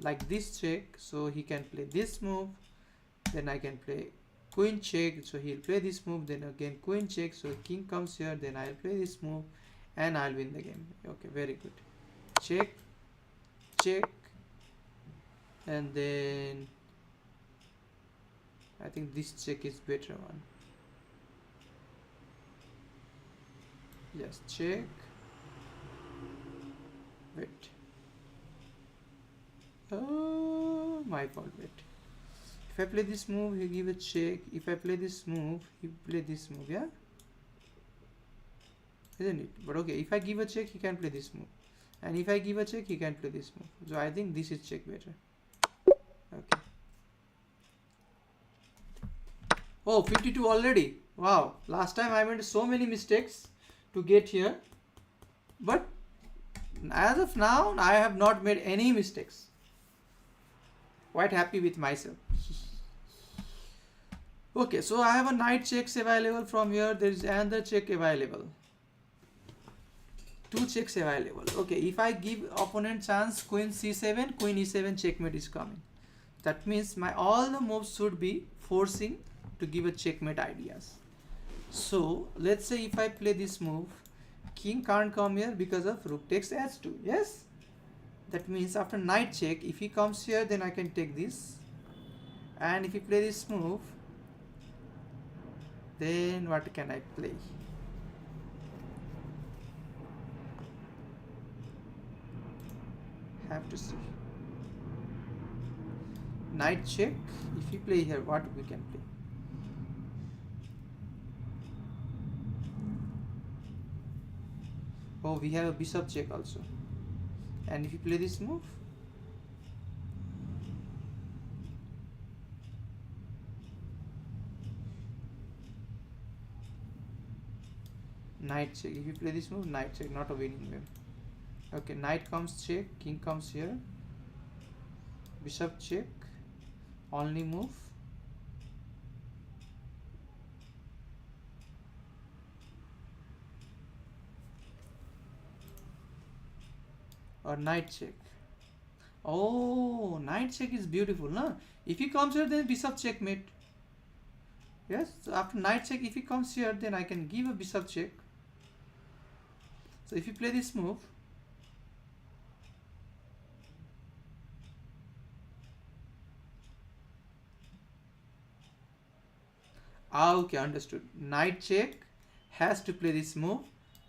like this check, so he can play this move. Then I can play queen check, so he'll play this move. Then again queen check, so king comes here, then I'll play this move and I'll win the game. Okay, very good. Check, check, and then I think this check is better one. Yes, check. Wait. Oh, my fault. Wait. If I play this move, he give a check. If I play this move, he play this move. Yeah, isn't it? But okay, if I give a check, he can play this move, and if I give a check, he can play this move. So I think this is check better. Okay. Oh, 52 already. Wow. Last time I made so many mistakes to get here, but as of now I have not made any mistakes. Quite happy with myself. Okay, so I have a knight checks available from here. There is another check available. Two checks available. Okay, if I give opponent chance queen c7, queen e7 checkmate is coming. That means my all the moves should be forcing to give a checkmate ideas. So let's say if I play this move, king can't come here because of rook takes h2. Yes, that means after knight check, if he comes here, then I can take this, and if you play this move, then what can I play? Have to see. Knight check. If you play here, what we can play? Oh, we have a bishop check also. And if you play this move, knight check. If you play this move, knight check, not a winning game. Okay, knight comes check, king comes here, bishop check, only move. Or knight check. Oh, knight check is beautiful, no? If he comes here, then bishop checkmate. Yes, so after knight check, if he comes here, then I can give a bishop check. So if you play this move, okay, understood. Knight check has to play this move,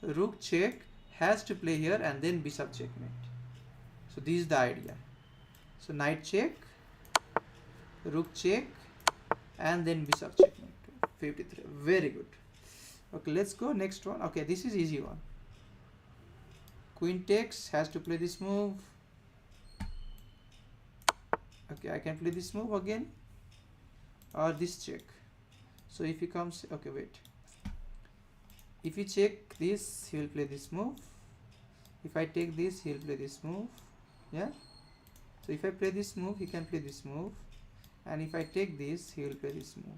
rook check has to play here, and then bishop checkmate. So this is the idea. So knight check, rook check, and then bishop checkmate. 53. Very good. Okay, let's go next one. Okay, this is easy one. Queen takes, has to play this move. Okay, I can play this move again, or this check. So if he comes, okay, wait. If he check this, he will play this move. If I take this, he will play this move. Yeah. So if I play this move, he can play this move, and if I take this, he will play this move.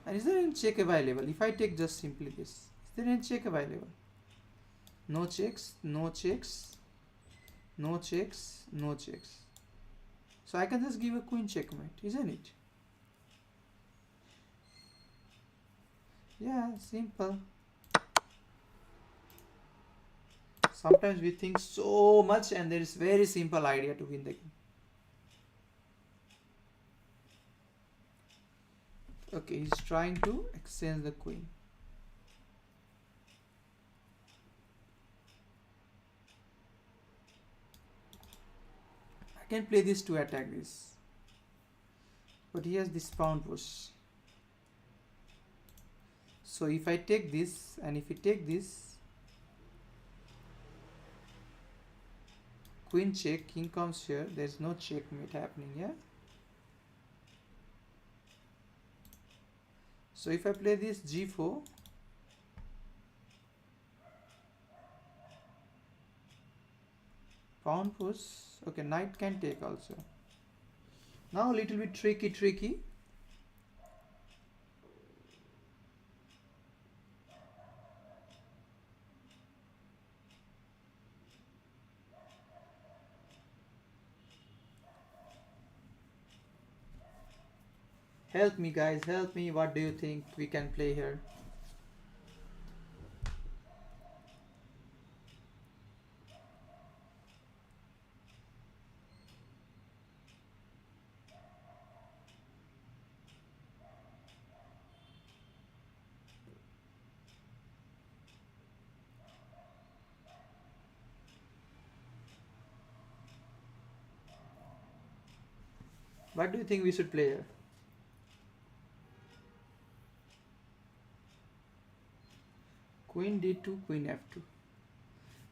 And is there any check available? If I take just simply this, is there any check available? No checks, no checks, no checks, no checks. So I can just give a queen checkmate, isn't it? Yeah, simple. Sometimes we think so much and there is very simple idea to win the game. Okay, he's trying to exchange the queen. I can play this to attack this, but he has this pawn push. So if I take this, and if you take this, queen check, king comes here, there's no checkmate happening, yeah? So if I play this g4, pawn push, okay, knight can take also. Now a little bit tricky. Help me guys, help me. What do you think we can play here? What do you think we should play here? Queen d2, queen f2.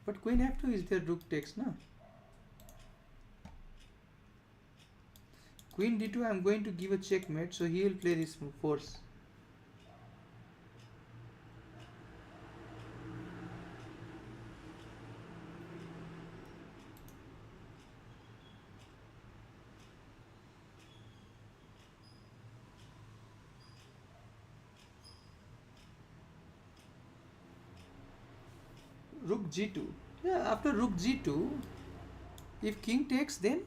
But queen f2 is the rook takes, no? Queen d2, I am going to give a checkmate, so he will play this move, force. rook g2. Yeah, after rook g2, if king takes, then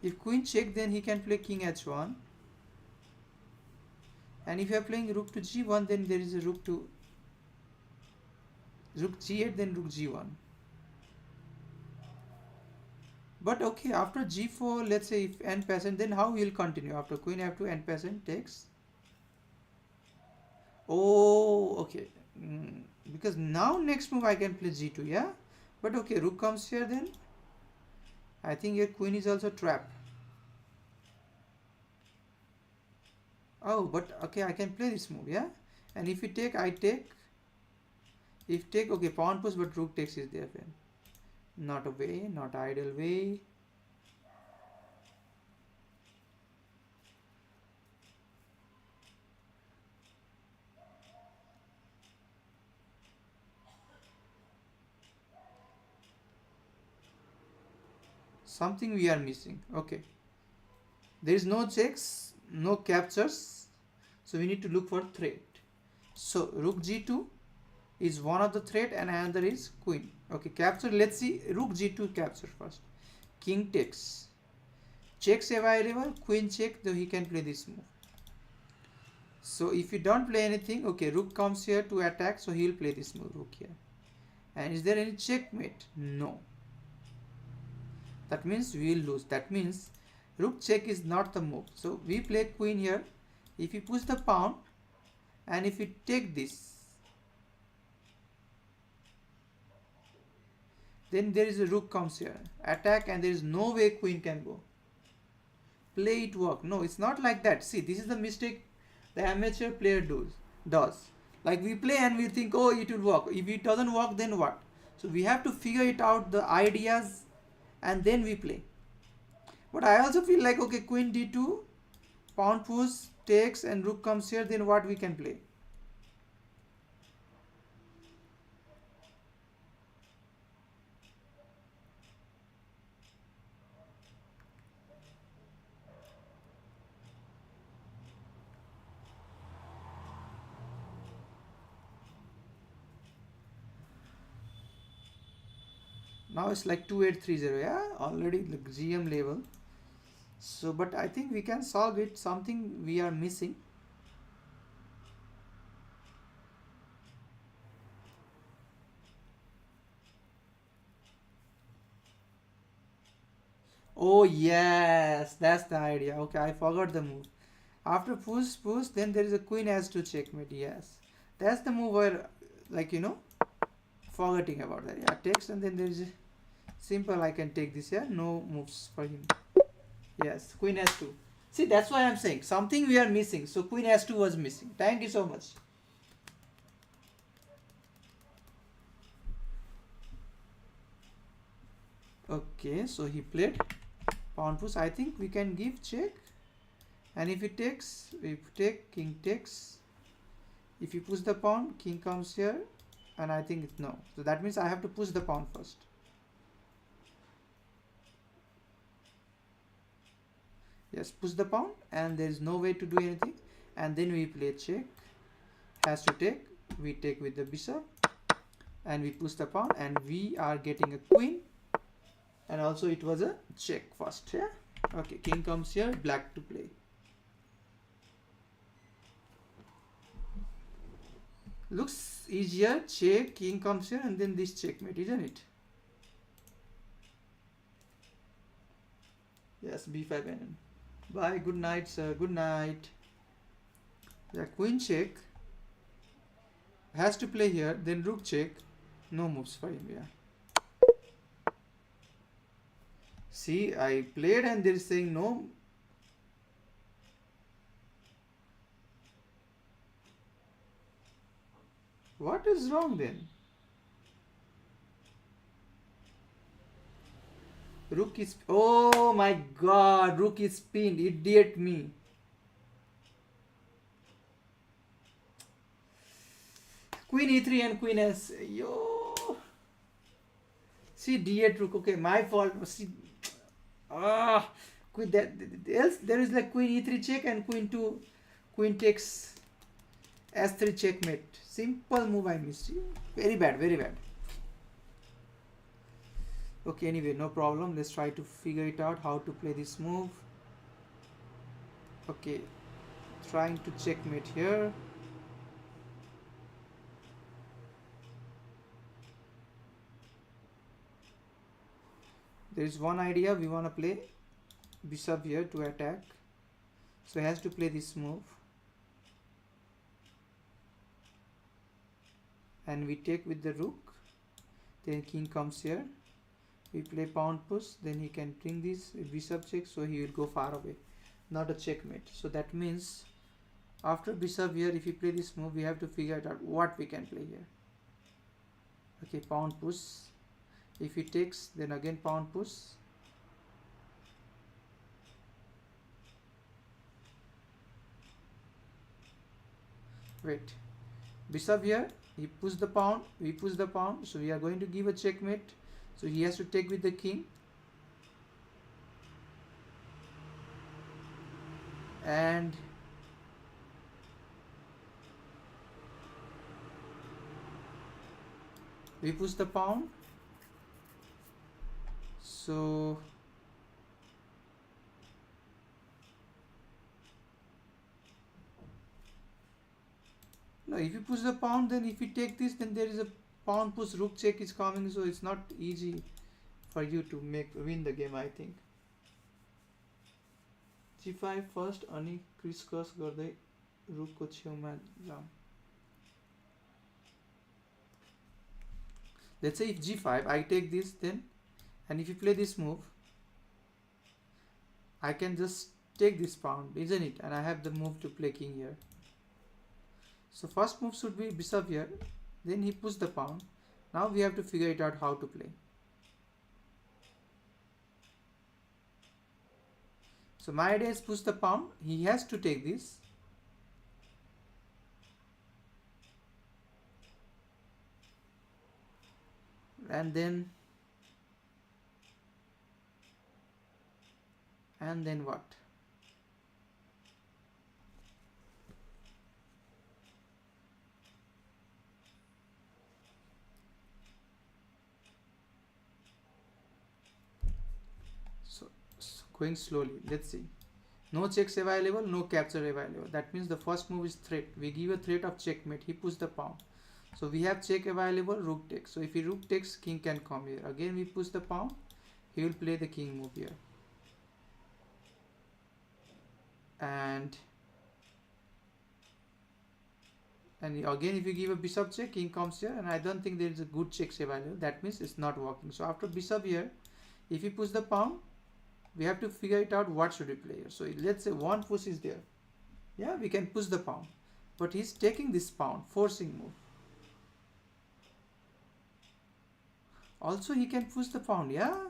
if queen check, then he can play king h1. And if you are playing rook to g1, then there is a rook g8, then rook g1. But okay, after g4, let's say if n passant, then how will continue? After queen f2, n passant takes. Oh, okay. Because now next move I can play g2, yeah? But okay, rook comes here, then I think your queen is also trapped. Oh, but okay, I can play this move, yeah? And if you take, I take. If take, okay, pawn push, but rook takes is there then. Not a way, not ideal way. Something we are missing. Okay. There is no checks, no captures. So we need to look for threat. So rook g2 is one of the threat and another is queen. Okay, capture. Let's see rook g2 capture first. King takes. Checks available. Queen check. Though he can play this move. So if you don't play anything, okay, rook comes here to attack. So he'll play this move, rook here. And is there any checkmate? No. That means we will lose. That means rook check is not the move. So we play queen here. If you push the pawn and if you take this, then there is a rook comes here. Attack and there is no way queen can go. Play it work. No, it's not like that. See, this is the mistake the amateur player does. Like we play and we think, oh, it will work. If it doesn't work, then what? So we have to figure it out, the ideas, and then we play. But I also feel like, okay, queen d2, pawn push, takes, and rook comes here, then what we can play? Now it's like 2830, yeah, already the GM level. So, but I think we can solve it. Something we are missing. Oh yes, that's the idea. Okay, I forgot the move. After push, then there is a queen has to checkmate. Yes, that's the move where, like, forgetting about that. Yeah, takes, and then there is a simple. I can take this here. No moves for him. Yes, queen s2. See, that's why I'm saying something we are missing. So queen s2 was missing. Thank you so much. Okay, so he played pawn push. I think we can give check. And if he takes, we take, king takes. If you push the pawn, king comes here. And I think no. So that means I have to push the pawn first. Yes, push the pawn and there is no way to do anything. And then we play check. Has to take. We take with the bishop. And we push the pawn and we are getting a queen. And also it was a check first. Yeah. Okay, king comes here, black to play. Looks easier. Check, king comes here and then this checkmate, isn't it? Yes, b5 Anand. Bye, good night, sir. Good night. Yeah, queen check. Has to play here, then rook check. No moves for him, yeah. See, I played and they're saying no. What is wrong then? Rook is... Oh my god, rook is pinned. Idiot me. Queen e3 and queen s. Yo. See, d8 rook. Okay, my fault. See, queen that else there is like queen e3 check and queen 2, queen takes. S3 checkmate. Simple move I missed. Very bad, very bad. Okay, anyway, no problem. Let's try to figure it out how to play this move. Okay, trying to checkmate here. There is one idea. We want to play bishop here to attack, so he has to play this move, and we take with the rook. Then king comes here. We play pawn push. Then he can bring this bishop check, so he will go far away. Not a checkmate. So that means after bishop here, if we play this move, we have to figure it out what we can play here. Okay, pawn push. If he takes, then again pawn push. Wait, bishop here, he push the pawn, we push the pawn, so we are going to give a checkmate. So he has to take with the king, and we push the pawn. So no, if you push the pawn, then if you take this, then there is a pawn push rook check is coming, so it's not easy for you to win the game, I think. g5 first अनि crisscross गर्दै रुकको छेउमा जाम. Let's say if g5, I take this, then, and if you play this move, I can just take this pawn, isn't it? And I have the move to play king here. So first move should be bishop here, then he puts the pawn. Now we have to figure it out how to play. So my idea is push the pawn, he has to take this. And then what? So going slowly, let's see. No checks available, no capture available. That means the first move is threat. We give a threat of checkmate. He puts the pawn. So we have check available, rook takes. So if he rook takes, king can come here. Again we push the pawn. He will play the king move here. And again if you give a bishop check, king comes here, and I don't think there is a good checks available. That means it's not working. So after bishop here, if you push the pawn, we have to figure it out what should we play here. So let's say one push is there. Yeah, we can push the pawn, but he's taking this pawn, forcing move. Also he can push the pawn, yeah.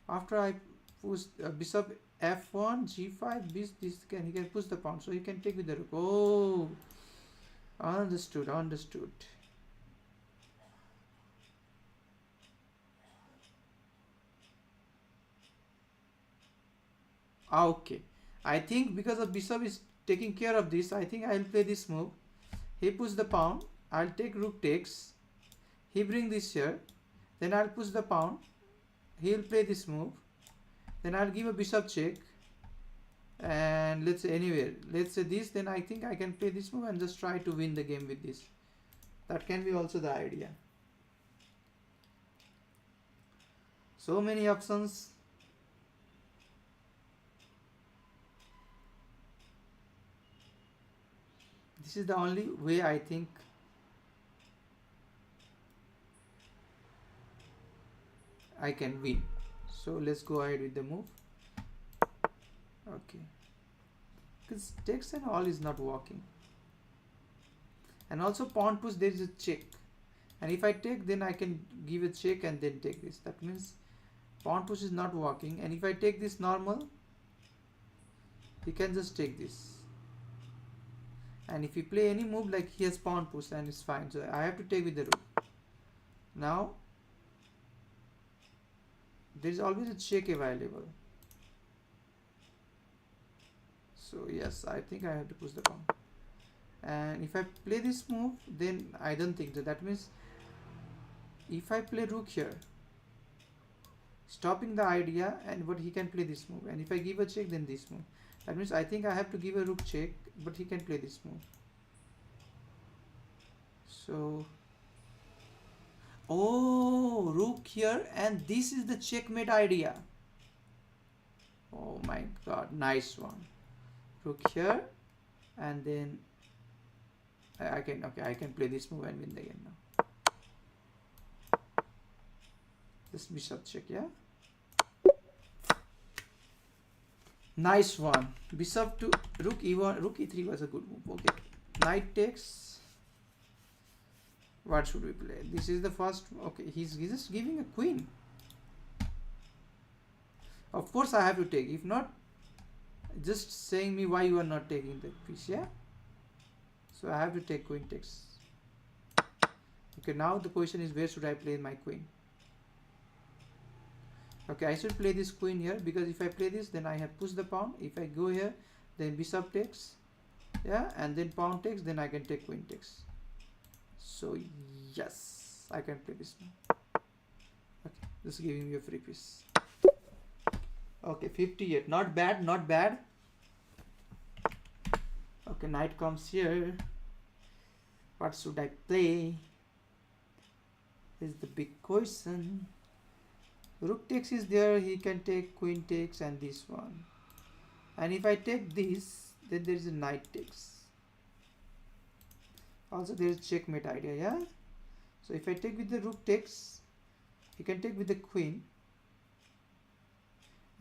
After I push bishop f1, g5, he can push the pawn, so he can take with the rook. Oh, understood. Okay, I think because of bishop is taking care of this, I think I'll play this move. He push the pawn, I'll take rook takes, he bring this here, then I'll push the pawn, he'll play this move, then I'll give a bishop check, and let's say anywhere, let's say this, then I think I can play this move and just try to win the game with this. That can be also the idea. So many options. This is the only way I think I can win. So let's go ahead with the move. Okay, because takes and all is not working, and also pawn push, there is a check, and if I take, then I can give a check and then take this. That means pawn push is not working, and if I take this normal, he can just take this, and if you play any move, like he has pawn push, and it's fine. So I have to take with the rook. Now there is always a check available, So yes, I think I have to push the pawn. And if I play this move, then I don't think so. That means if I play rook here, stopping the idea, and but he can play this move. And if I give a check, then this move. That means I think I have to give a rook check, but he can play this move. So, oh, rook here, and this is the checkmate idea. Oh my god, nice one. Rook here, and then I can play this move and win the game now. Just bishop check, yeah. Nice one. Bishop to rook e1, rook e3 was a good move. Okay, knight takes. What should we play? This is the first. Okay, he's just giving a queen. Of course I have to take. If not, just saying me why you are not taking the piece, yeah. So I have to take queen takes. Okay, now the question is, where should I play my queen? Okay, I should play this queen here, because if I play this, then I have pushed the pawn. If I go here, then bishop takes, yeah, and then pawn takes, then I can take queen takes. So yes, I can play this now. Okay, just giving you a free piece. Okay, 58. Not bad, not bad. Okay, knight comes here. What should I play? Is the big question. Rook takes is there, he can take queen takes and this one. And if I take this, then there is a knight takes. Also there is checkmate idea, yeah. So if I take with the rook takes, he can take with the queen.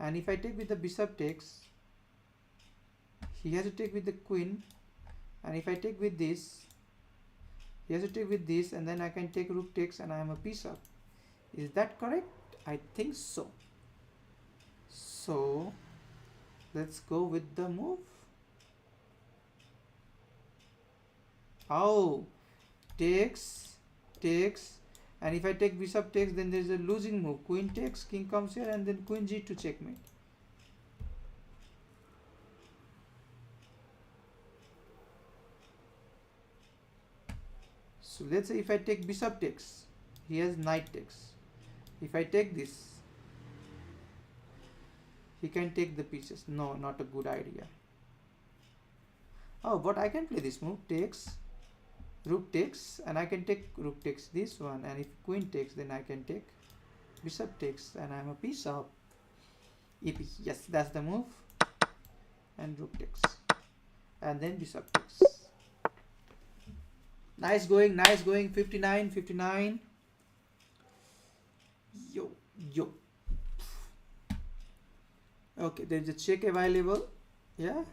And if I take with the bishop takes, he has to take with the queen. And if I take with this, he has to take with this, and then I can take rook takes and I am a piece up. Is that correct? I think so. So let's go with the move. Oh, takes, and if I take bishop takes, then there is a losing move. Queen takes, king comes here, and then queen g to checkmate. So let's say if I take bishop takes, he has knight takes. If I take this, he can take the pieces. No, not a good idea. Oh, but I can play this move. Takes, rook takes, and I can take rook takes this one. And if queen takes, then I can take bishop takes, and I'm a piece of EP. Yes, that's the move. And rook takes, and then bishop takes. Nice going, nice going. 59, 59. Yo. Okay, there is a check available, yeah,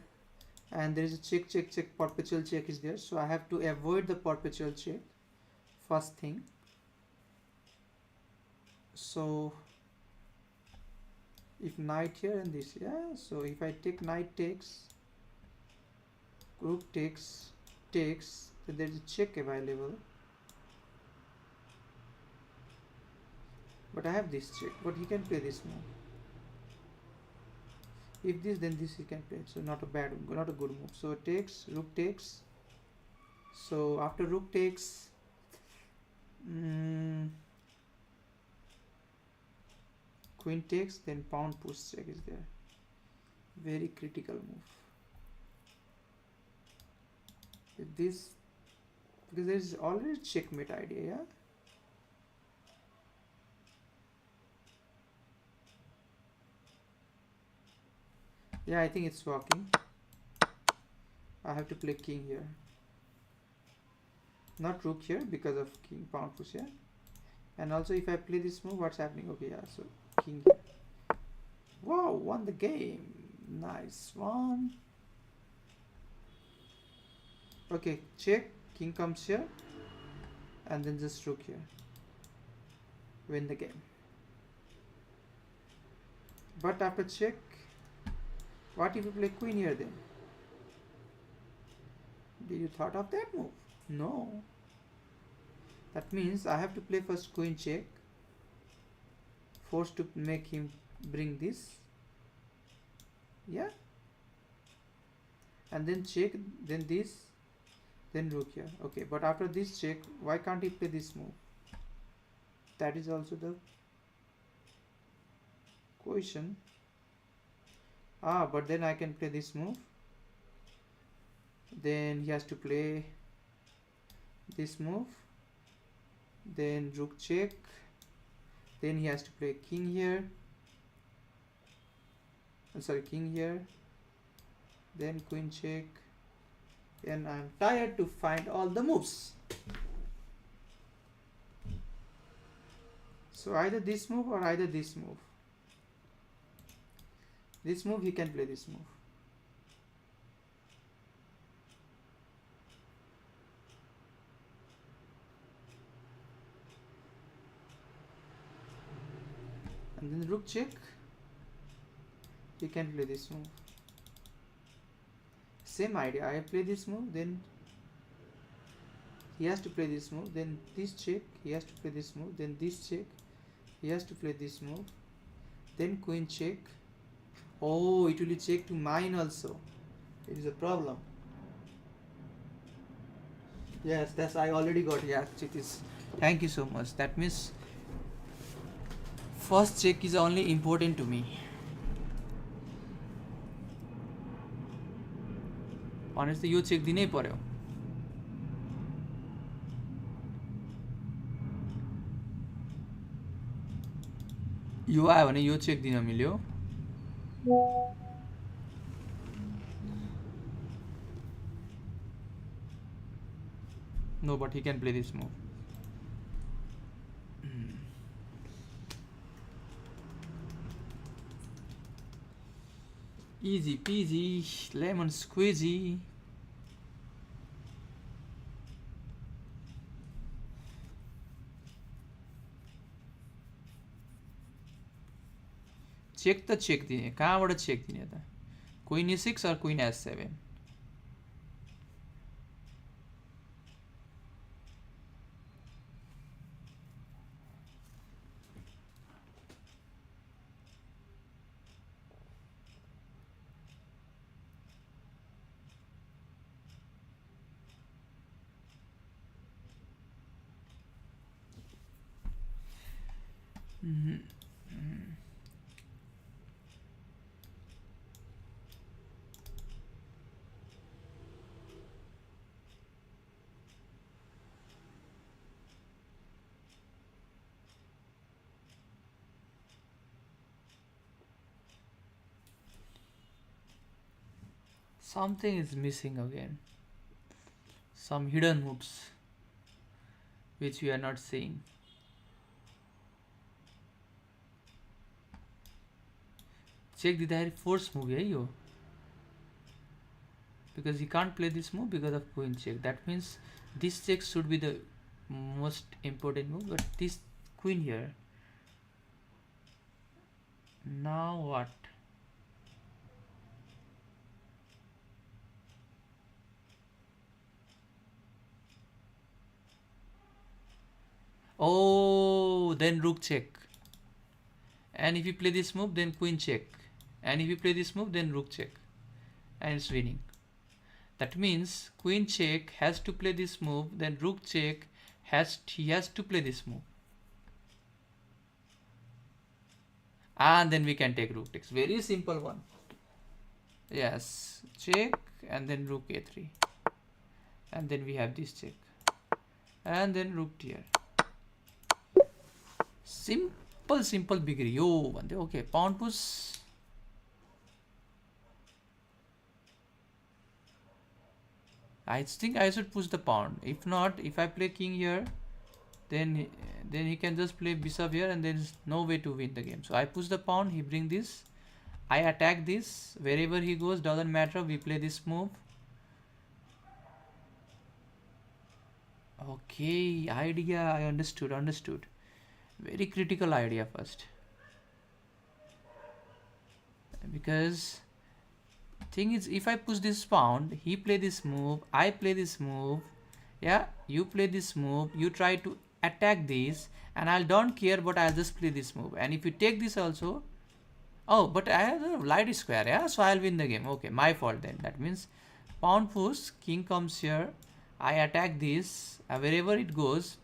and there is a check, perpetual check is there, so I have to avoid the perpetual check first thing. So if knight here and this, yeah, so if I take knight takes, rook takes, then there is a check available. But I have this check, but he can play this move. If this, then this he can play. So not a good move. So it takes, rook takes. So after rook takes, queen takes, then pawn push check is there. Very critical move. With this, because there is already checkmate idea, yeah. Yeah, I think it's working. I have to play king here. Not rook here because of king pawn push here. And also if I play this move, what's happening? Okay, yeah, so king here. Wow, won the game. Nice one. Okay, check. King comes here. And then just rook here. Win the game. But after check, what if you play queen here then? Did you thought of that move? No. That means I have to play first queen check. Forced to make him bring this. Yeah. and then check, then this, then rook here. Okay, but after this check, why can't he play this move? That is also the question. But then I can play this move, then he has to play this move, then rook check, then he has to play king here, king here, then queen check, and I'm tired to find all the moves. So either this move or either this move. This move, he can play this move. And then rook check, he can play this move. Same idea, I play this move, then he has to play this move, then this check, he has to play this move, then this check, he has to play this move, then queen check. Oh, it will check to mine also. It is a problem. Yes, that's I already got. Yeah, Chitish. Thank you so much. That means first check is only important to me. Honestly, yo check दिनै पर्यो. यो आयो भने यो check दिन मिल्यो. No, but he can play this move. Easy peasy, lemon squeezy. Check the check दिने कहाँबाट check दिने त queen e6 or queen s7. Something is missing again. Some hidden moves which we are not seeing. Check the force move है यो. Because he can't play this move because of queen check. That means this check should be the most important move, but this queen here. Now what? Oh, then rook check. And if you play this move, then queen check. And if you play this move, then rook check. And it's winning. That means queen check has to play this move, then rook check he has to play this move. And then we can take rook takes. Very simple one. Yes, check and then rook a3. And then we have this check. And then rook here. Simple biggery. Yo, okay, pawn push. I think I should push the pawn. If not, if I play king here, then he can just play bishop here, and there is no way to win the game. So I push the pawn. He bring this. I attack this. Wherever he goes, doesn't matter. We play this move. Okay, idea. I understood. Very critical idea first, because thing is, if I push this pawn, he play this move, I play this move, yeah, you play this move, you try to attack this, and I don't care, but I'll just play this move. And if you take this also, oh, but I have a light square, yeah, so I'll win the game. Okay, my fault then. That means Pawn push, king comes here. I attack this. Wherever it goes,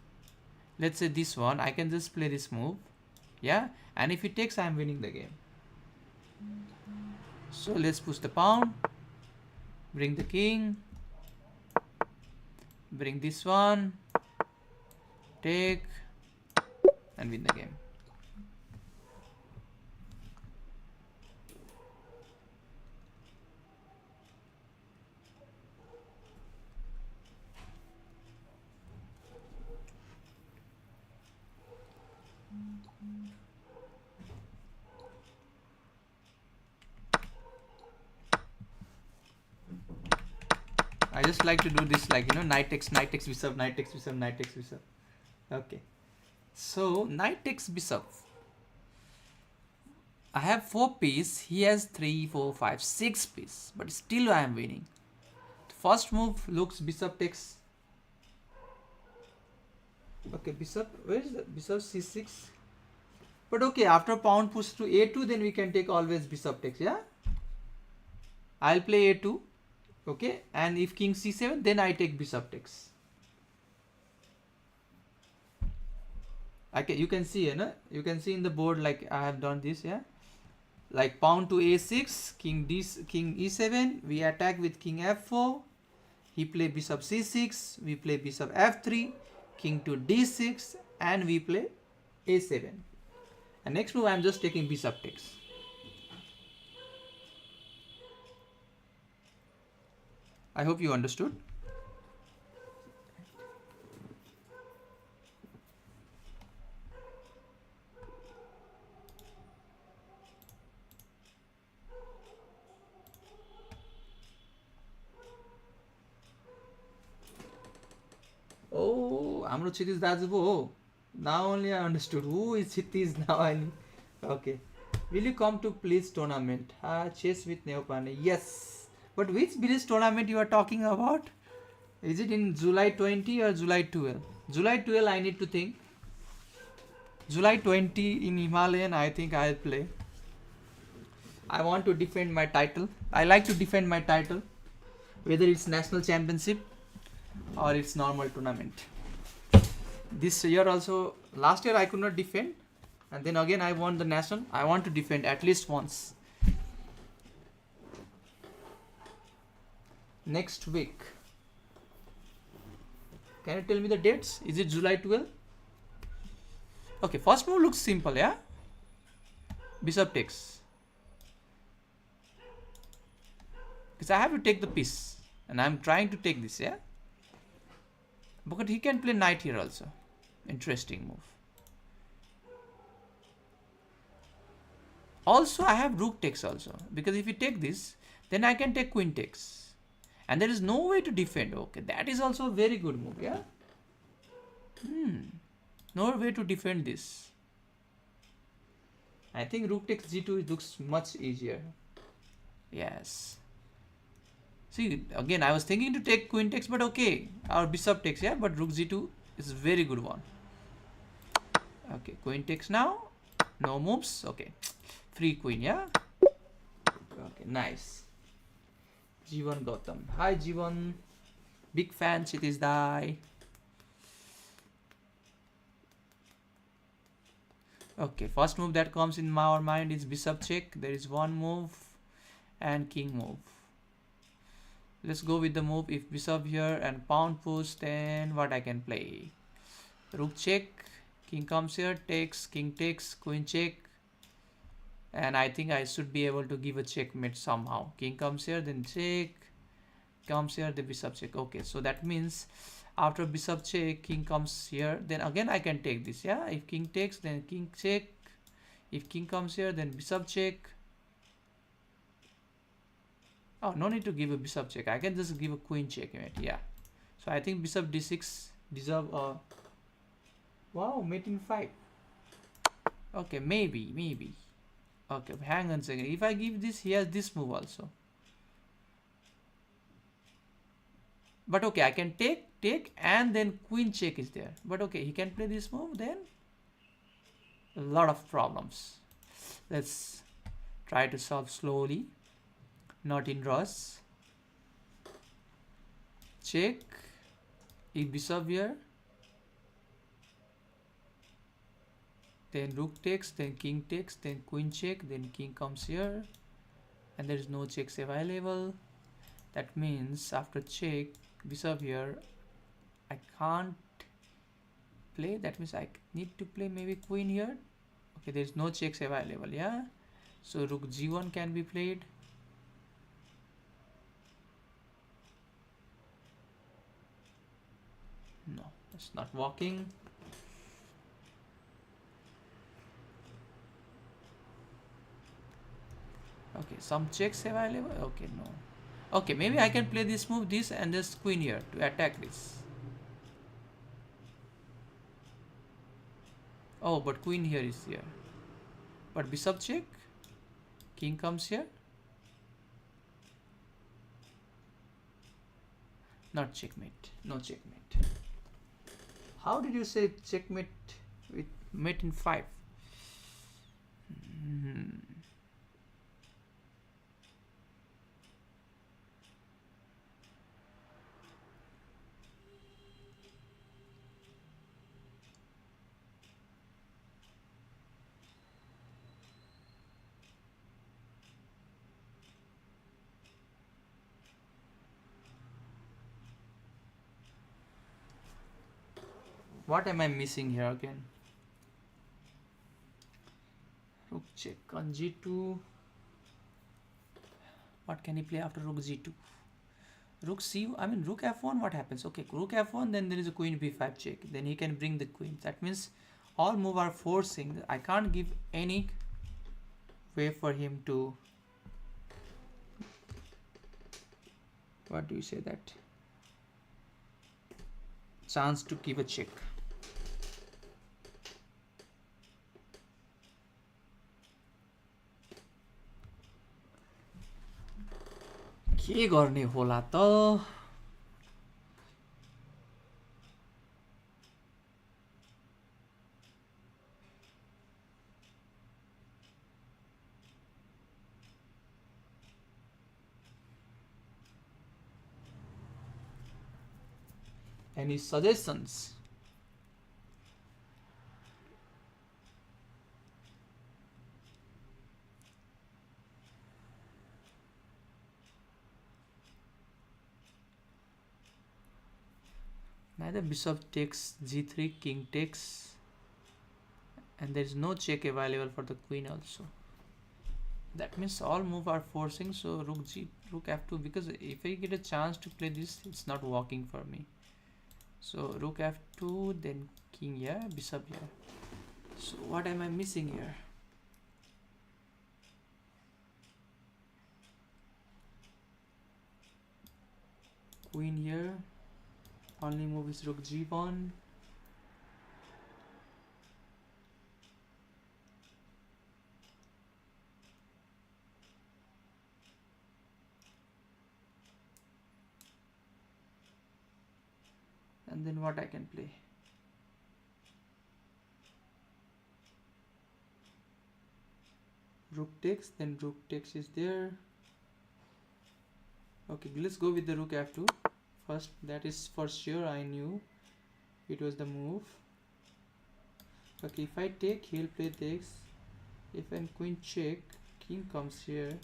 let's say this one, I can just play this move. Yeah, and if he takes, I'm winning the game. So let's push the pawn. Bring the king. Bring this one. Take. And win the game. I just like to do this, like, you know, knight takes bishop, knight takes bishop, knight takes bishop. Okay. So knight takes bishop. I have 4 pieces. He has 3, 4, 5, 6 pieces. But still I am winning. The first move looks bishop takes. Okay, bishop. Where is the bishop? C6. But okay, after pawn push to A2, then we can take always bishop takes. Yeah. I'll play A2. Okay, and if king C7, then I take bishop takes. Okay, you can see, you know, you can see in the board, like I have done this. Yeah, like pawn to A6, king E7. We attack with king F4. He play bishop C6. We play bishop F3. King to D6, and we play A7. And next move, I am just taking bishop takes. I hope you understood. Oh, Amro Chiti's Dazubo. Now only I understood who is Chiti's now. Okay. Will you come to please tournament? Chess with Neopane. Yes. But which village tournament you are talking about? Is it in July 20 or July 12? July 12 I need to think. July 20 in Himalayan I think I'll play. I want to defend my title. I like to defend my title. Whether it's national championship or it's normal tournament. This year also, last year I could not defend. And then again I won the national. I want to defend at least once. Next week. Can you tell me the dates? Is it July 12? Okay, first move looks simple, yeah? Bishop takes. Because I have to take the piece. And I'm trying to take this, yeah? But he can play knight here also. Interesting move. Also, I have rook takes also. Because if you take this, then I can take queen takes. And there is no way to defend. Okay, that is also a very good move, yeah? No way to defend this. I think rook takes g2 looks much easier. Yes. See, again, I was thinking to take queen takes, but okay. Or bishop takes, yeah? But rook g2 is a very good one. Okay, queen takes now. No moves. Okay. Free queen, yeah? Okay, nice. Jivan Gautam. Hi Jivan. Big fan, Chiti's die. Okay, first move that comes in our mind is bishop check. There is one move and king move. Let's go with the move. If bishop here and pawn push, then what I can play? Rook check. King comes here, takes, king takes, queen check. And I think I should be able to give a checkmate somehow. King comes here, then check. Comes here, the bishop check. Okay, so that means after bishop check, king comes here. Then again I can take this, yeah? If king takes, then king check. If king comes here, then bishop check. Oh, no need to give a bishop check. I can just give a queen checkmate, yeah. So I think bishop d6 deserve a... Wow, mate in 5. Okay, maybe. Okay, hang on a second. If I give this, he has this move also. But okay, I can take, and then queen check is there. But okay, he can play this move, then a lot of problems. Let's try to solve slowly, not in rush. check. If bishop here, then rook takes, then king takes, then queen check, then king comes here, and there is no checks available. That means after check, bishop here, I can't play. That means I need to play maybe queen here. Okay, there is no checks available. Yeah, so rook g1 can be played. No, it's not working. Okay, some checks available. Okay, no. Okay, maybe I can play this move, this, and just queen here to attack this. Oh, but queen here is here. But bishop check. King comes here. Not checkmate. No checkmate. How did you say checkmate with mate in 5? What am I missing here again? Rook check on g2. What can he play after rook g2? Rook c, I mean rook f1, what happens? Okay, rook f1, then there is a queen b5 check. Then he can bring the queen. That means all move are forcing. I can't give any way for him to, what do you say, that chance to give a check. के गर्ने होला त? Any suggestions? Neither bishop takes g3, king takes, and there is no check available for the queen also. That means all move are forcing, so rook f2, because if I get a chance to play this, it's not working for me. So rook f2, then king here, bishop here. So what am I missing here? Queen here. Only move is rook g1. And then what I can play? Rook takes, then rook takes is there. Okay, let's go with the rook f2 first. That is for sure, I knew it was the move. Okay, if I take, he'll play takes. If I'm queen check, king comes here.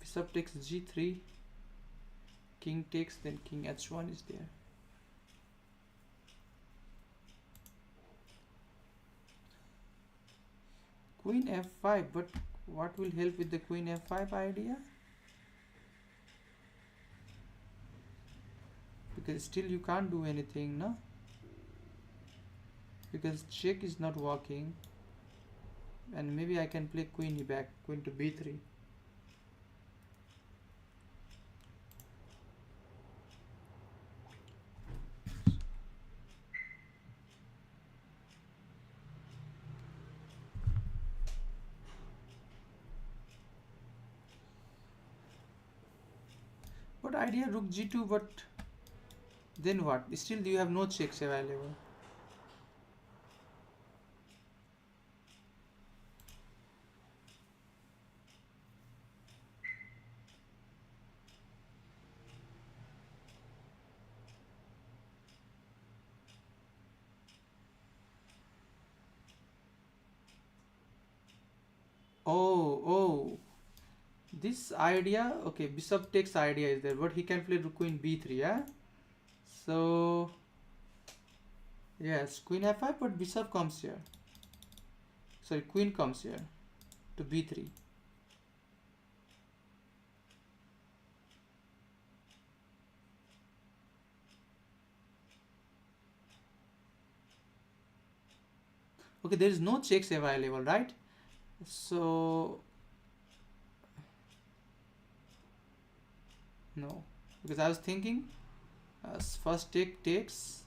Bishop takes g3, king takes, then king h1 is there. Queen f5, but what will help with the queen f5 idea? Because still you can't do anything, no? Because check is not working. And maybe I can play queen back, queen to b3. What idea? Rook g2, but then what? Still you have no checks available. Oh, this idea, okay, bishop takes idea is there, but he can play queen b3, yeah? So, yes, queen f5, but bishop comes here. Sorry, queen comes here to b3. Okay, there is no checks available, right? So, no, because I was thinking first takes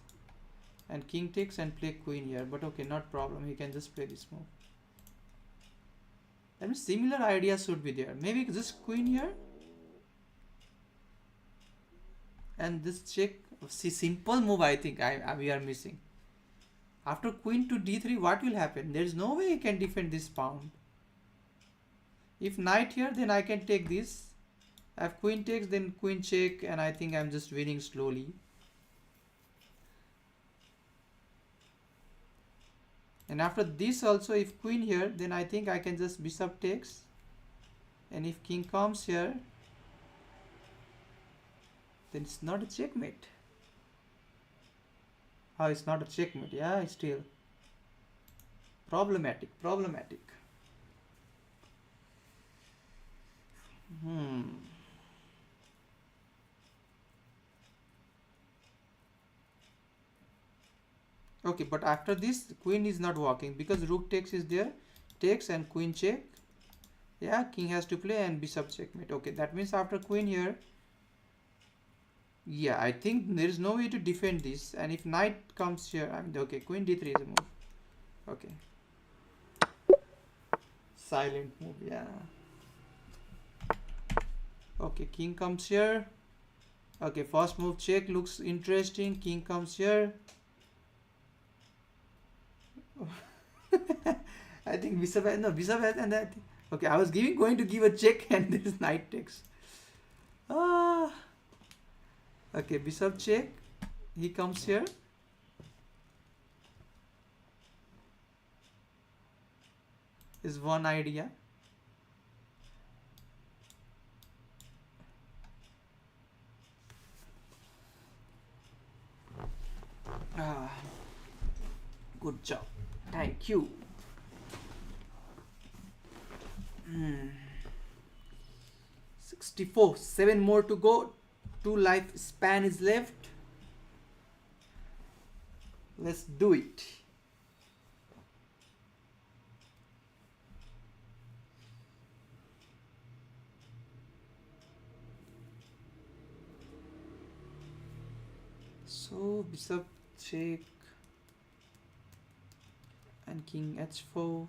and king takes and play queen here, but okay, not problem, he can just play this move. That means similar ideas should be there. Maybe just queen here and this check. See, simple move I think we are missing. After queen to d3, what will happen? There is no way he can defend this pawn. If knight here, then I can take this. If queen takes, then queen check, and I think I'm just winning slowly. And after this also, if queen here, then I think I can just bishop takes. And if king comes here, then it's not a checkmate. Oh, it's not a checkmate. Yeah, it's still problematic. Okay, but after this, queen is not working because rook takes is there. Takes and queen check. Yeah, king has to play and bishop checkmate. Okay, that means after queen here, yeah, I think there is no way to defend this. And if knight comes here, I mean, okay, queen d3 is a move. Okay. Silent move, yeah. Okay, king comes here. Okay, first move check looks interesting. King comes here. I think bishop has, no, bishop has, and that. Okay, I was going to give a check and this knight takes. Okay, bishop check. He comes here. Is one idea. Good job. Thank you. 64. 7 more to go. 2 life span is left. Let's do it. So bishop check and king h4.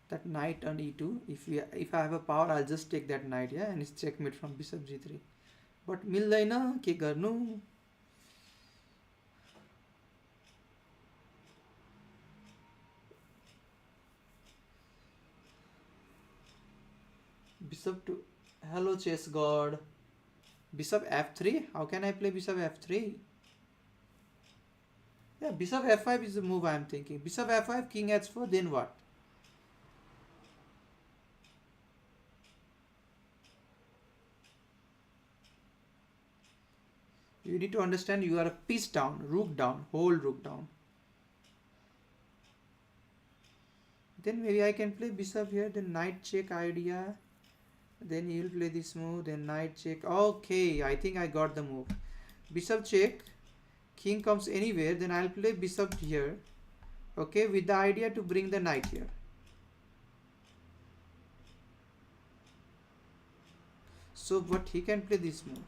That knight on e2. If I have a power, I'll just take that knight, yeah, and it's checkmate from bishop g3. But mildaina ke garnu. Bishop to hello chess god. Bishop f3. How can I play bishop f3? Yeah, bishop f5 is the move I am thinking. Bishop f5, king h4, then what? You need to understand you are a piece down, rook down, whole rook down. Then maybe I can play bishop here, then knight check idea. Then he will play this move, then knight check. Okay, I think I got the move. Bishop check, king comes anywhere, then I'll play bishop here. Okay, with the idea to bring the knight here. So, but he can play this move.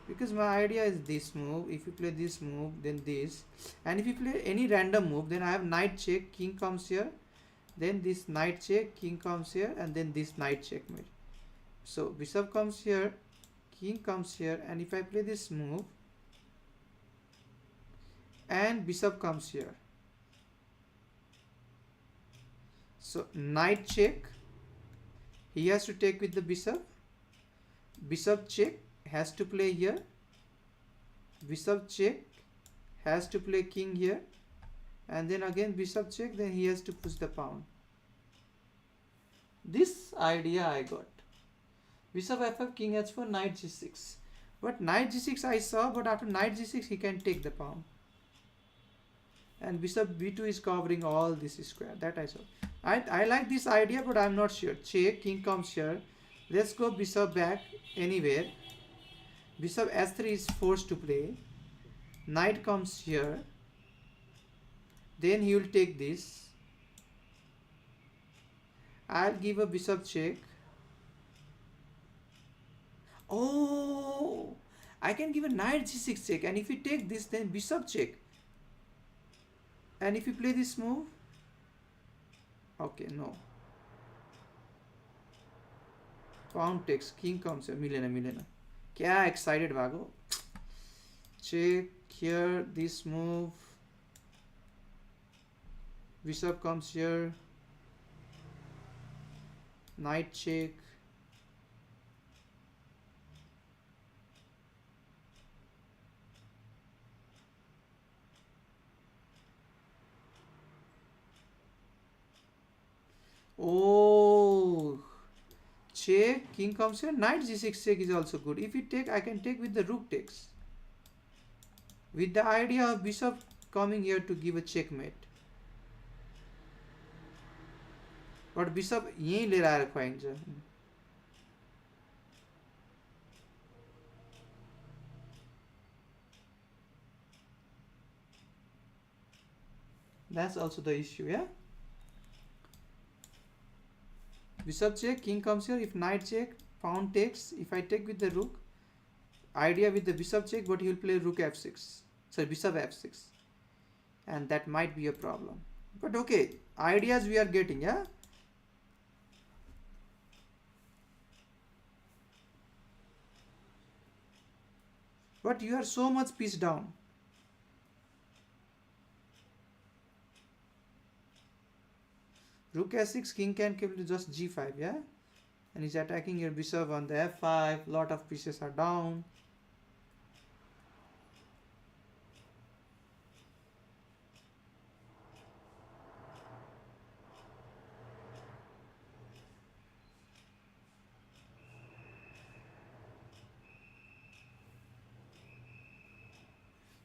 Because my idea is this move. If you play this move, then this. And if you play any random move, then I have knight check, king comes here. Then this knight check, king comes here, and then this knight checkmate. So bishop comes here, king comes here, and if I play this move, and bishop comes here. So knight check, he has to take with the bishop. Bishop check has to play here. bishop check, has to play king here, and then again bishop check, then he has to push the pawn. This idea I got. Bishop f5, king h4, knight g6. But knight g6 I saw, but after knight g6 he can take the pawn. And bishop b2 is covering all this square. That I saw. I like this idea, but I'm not sure. Check, king comes here. Let's go bishop back anywhere. Bishop h3 is forced to play. Knight comes here. Then he will take this. I'll give a bishop check. Oh, I can give a knight g6 check, and if you take this, then bishop check. And if you play this move, okay, no. Pawn takes, king comes here, मिलेन. क्या excited भागो. Check here, this move. Bishop comes here. Knight check. Oh, check, king comes here, knight g6 check is also good. If you take, I can take with the rook takes. With the idea of bishop coming here to give a checkmate. But bishop यहीं लिएर आएर खुवाइन्छ. That's also the issue, yeah? Bishop check, king comes here. If knight check, pawn takes. If I take with the rook, idea with the bishop check, but he will play rook f6. Sorry, bishop f6. And that might be a problem. But okay, ideas we are getting, yeah? But you are so much piece down. Rook s6, king can kill just g5, yeah? And he's attacking your bishop on the f5. Lot of pieces are down.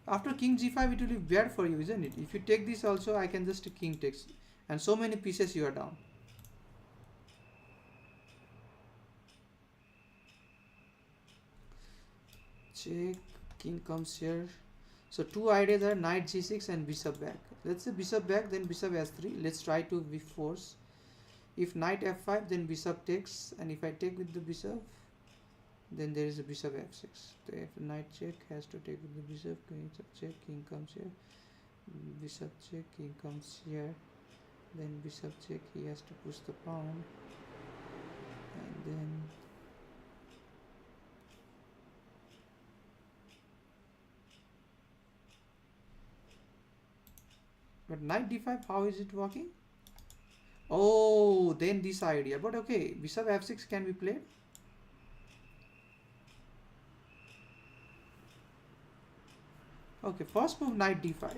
After king g5, it will be bad for you, isn't it? If you take this also, I can just king takes. And so many pieces you are down. Check, king comes here. So two ideas are knight g6 and bishop back. Let's say bishop back, then bishop s3. Let's try to be force. If knight f5, then bishop takes. And if I take with the bishop, then there is a bishop f6. So if knight check, has to take with the bishop. King check, king comes here. Bishop check, king comes here. Then bishop check, he has to push the pawn, and then but knight d5, how is it working? Oh, then this idea, but okay, bishop f6 can be played. Okay, first move knight d5.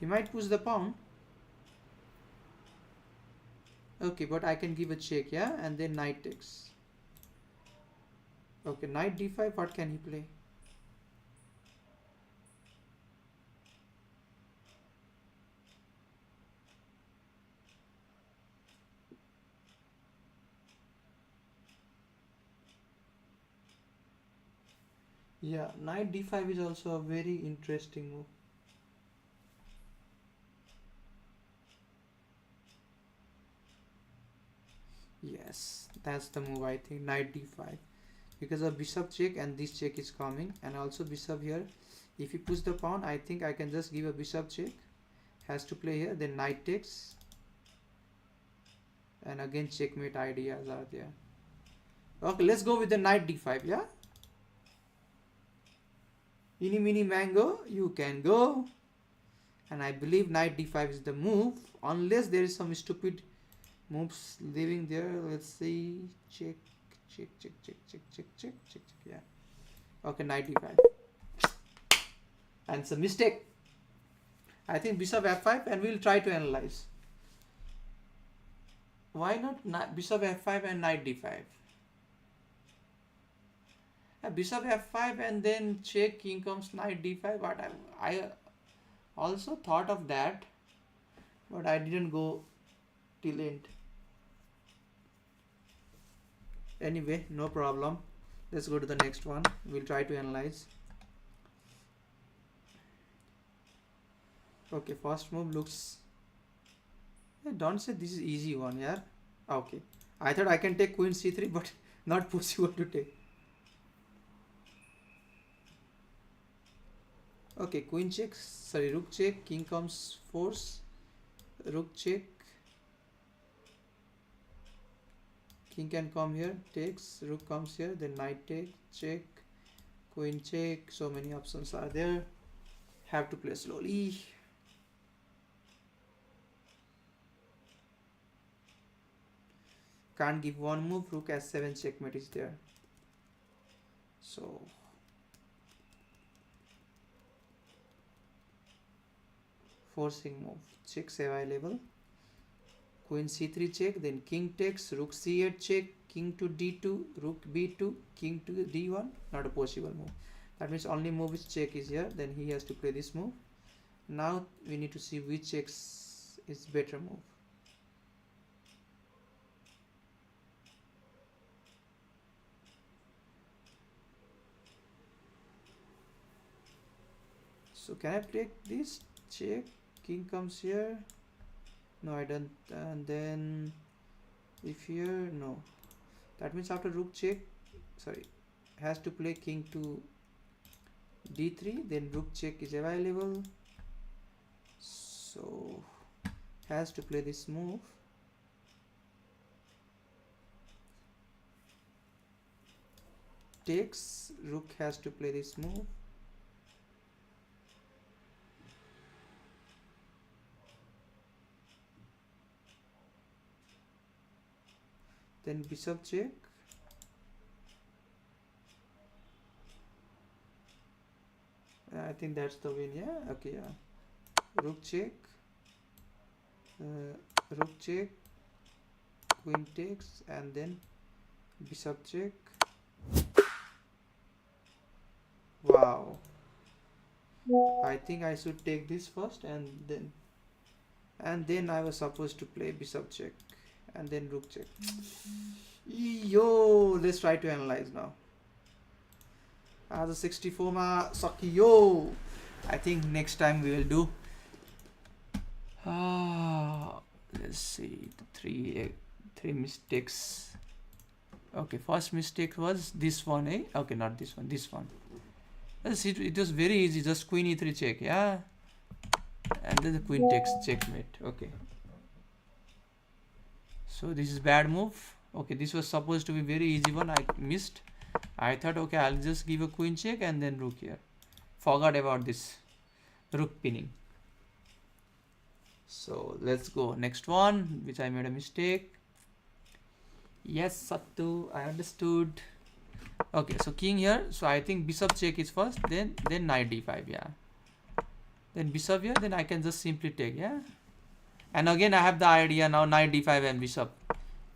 He might push the pawn. Okay, but I can give a check, yeah? And then knight takes. Okay, knight d5, what can he play? Yeah, knight d5 is also a very interesting move. Yes, that's the move, I think. Knight d5, because of bishop check, and this check is coming, and also bishop here. If you push the pawn, I think I can just give a bishop check. Has to play here, then knight takes, and again checkmate ideas are there. Okay, let's go with the knight d5, yeah? Eeny meeny mango, you can go. And I believe knight d5 is the move, unless there is some stupid Moves leaving there. Let's see. Check, check, check, check, check, check, check, check, check. Yeah. Okay, knight d5. And it's a mistake. I think bishop f5, and we'll try to analyze. Why not bishop f5 and knight d5? Bishop f5 and then check, king comes, knight d5. But I also thought of that, but I didn't go till end. Anyway, no problem. Let's go to the next one. We'll try to analyze. Okay, first move looks... Don't say this is easy one, yeah. Okay, I thought I can take queen c3, but not possible to take. Okay, queen check, sorry, rook check, king comes force, rook check, king can come here, takes, rook comes here, then knight take, check, queen check. So many options are there, have to play slowly. Can't give one move, rook s7, checkmate is there. So forcing move, checks available, queen c3 check, then king takes, rook c8 check, king to d2, rook b2, king to d1. Not a possible move. That means only move is check is here, then he has to play this move. Now we need to see which checks is better move. So can I take this? Check, king comes here. No, I don't. And then if here, no. That means after rook check, sorry, has to play king to d3, then rook check is available. So has to play this move. Takes, rook has to play this move. Then bishop check. I think that's the win, yeah. Okay, yeah. Rook check. Rook check. Queen takes, and then bishop check. Wow. I think I should take this first, and then I was supposed to play bishop check. And then rook check. Yo, let's try to analyze now. As a 64 ma Sakiyo. I think next time we will do. Let's see, the three mistakes. Okay, first mistake was this one, eh? Okay, not this one, this one. It was very easy, just queen e3 check, yeah. And then the queen takes, checkmate. Okay. So this is bad move. Okay, this was supposed to be very easy one. I missed. I thought, okay, I'll just give a queen check and then rook here. Forgot about this rook pinning. So let's go next one, which I made a mistake. Yes, Sattu, I understood. Okay, so king here. So I think bishop check is first, then knight d5, yeah. Then bishop here, then I can just simply take, yeah. And again I have the idea now, knight d5 and bishop.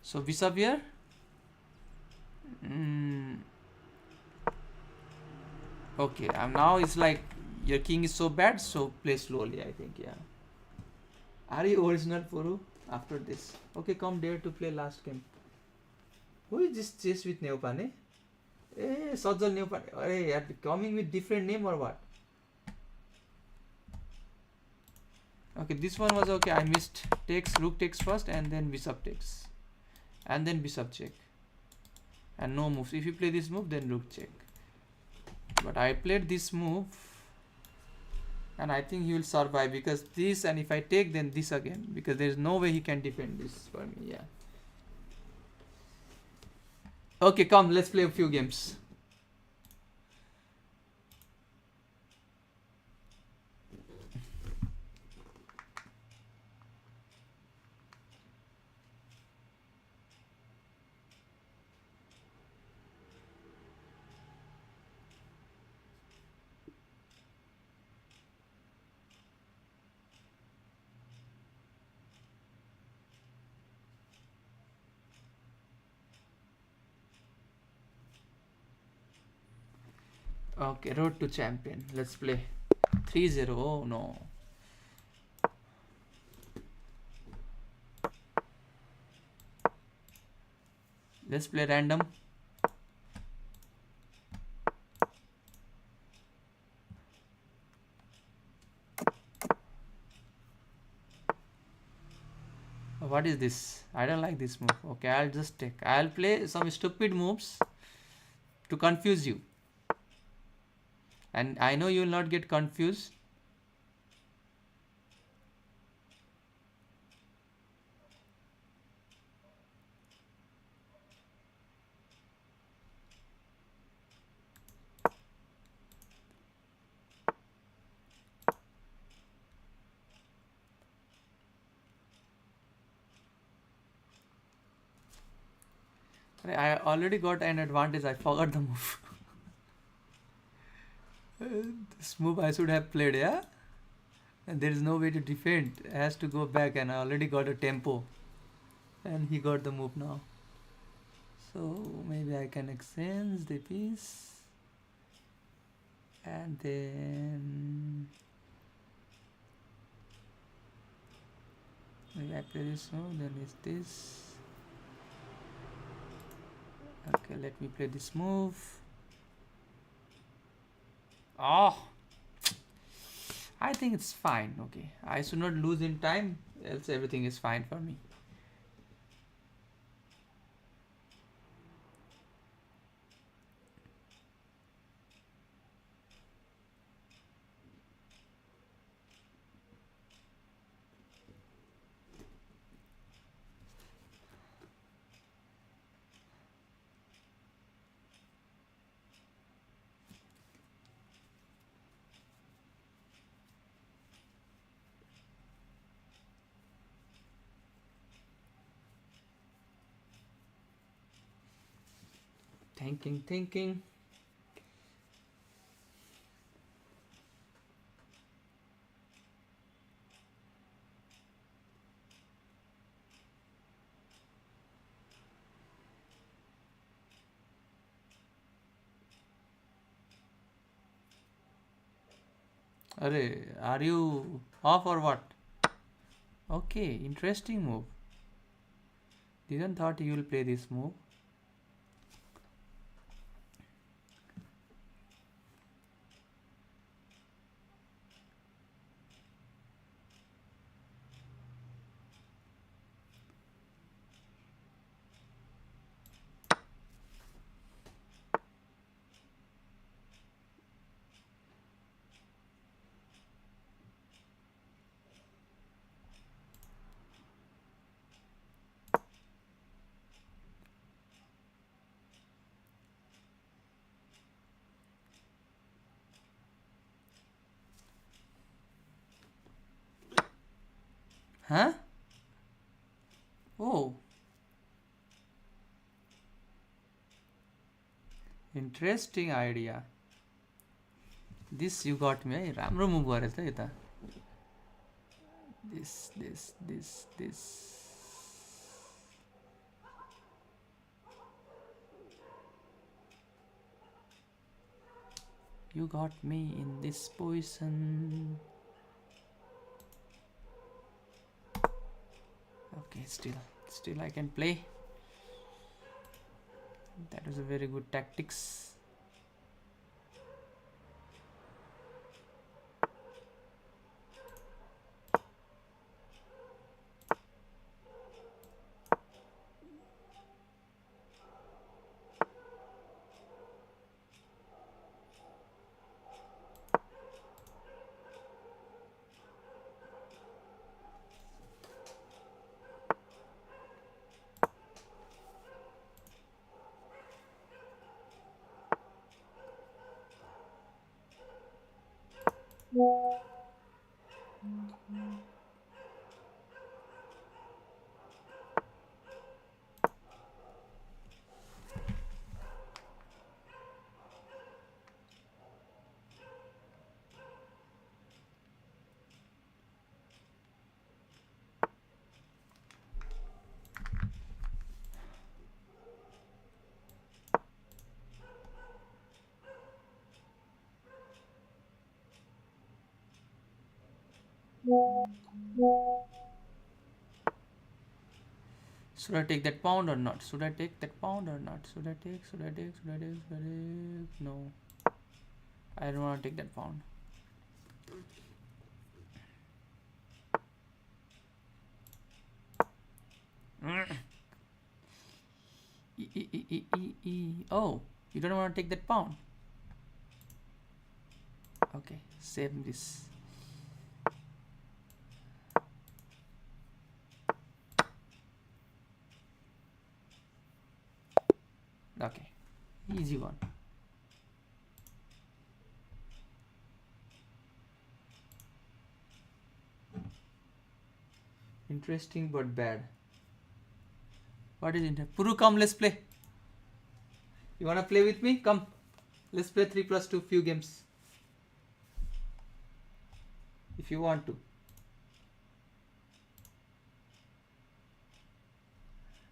So bishop here. Okay, and now it's like your king is so bad, so play slowly, I think, yeah. Are you original Puru after this? Okay, come there to play last game. Who is this chess with Neopane? Eh, Sajjal Neopane. Hey, are coming with different name or what? Okay, this one was okay. I missed. Takes, rook takes first, and then bishop takes, and then bishop check, and no moves. If you play this move, then rook check. But I played this move, and I think he will survive because this, and if I take, then this again, because there is no way he can defend this for me. Yeah. Okay, come. Let's play a few games. Okay, road to champion. Let's play 3-0. Oh no. Let's play random. What is this? I don't like this move. Okay, I'll just take. I'll play some stupid moves to confuse you. And I know you will not get confused. I already got an advantage. I forgot the move. This move I should have played, yeah? And there is no way to defend. It has to go back, and I already got a tempo. And he got the move now. So maybe I can exchange the piece. And then maybe I play this move, then it's this. Okay, let me play this move. Oh, I think it's fine. Okay, I should not lose in time, else everything is fine for me. Thinking. Are you off or what? Okay, interesting move. Didn't thought you will play this move. Huh? Oh. Interesting idea. This you got me. राम्रो move गरेछ है यता. This. You got me in this position. Okay, still I can play. That was a very good tactics. Should I take that pawn or not? Should I take that pawn or not? Should I take? Should I take? Should I take? Should I take? No. I don't want to take that pawn. Oh, you don't want to take that pawn. Okay, save this. Okay, easy one. Interesting but bad. What is it? Puru, come, let's play. You wanna play with me? Come. Let's play 3+2 few games. If you want to.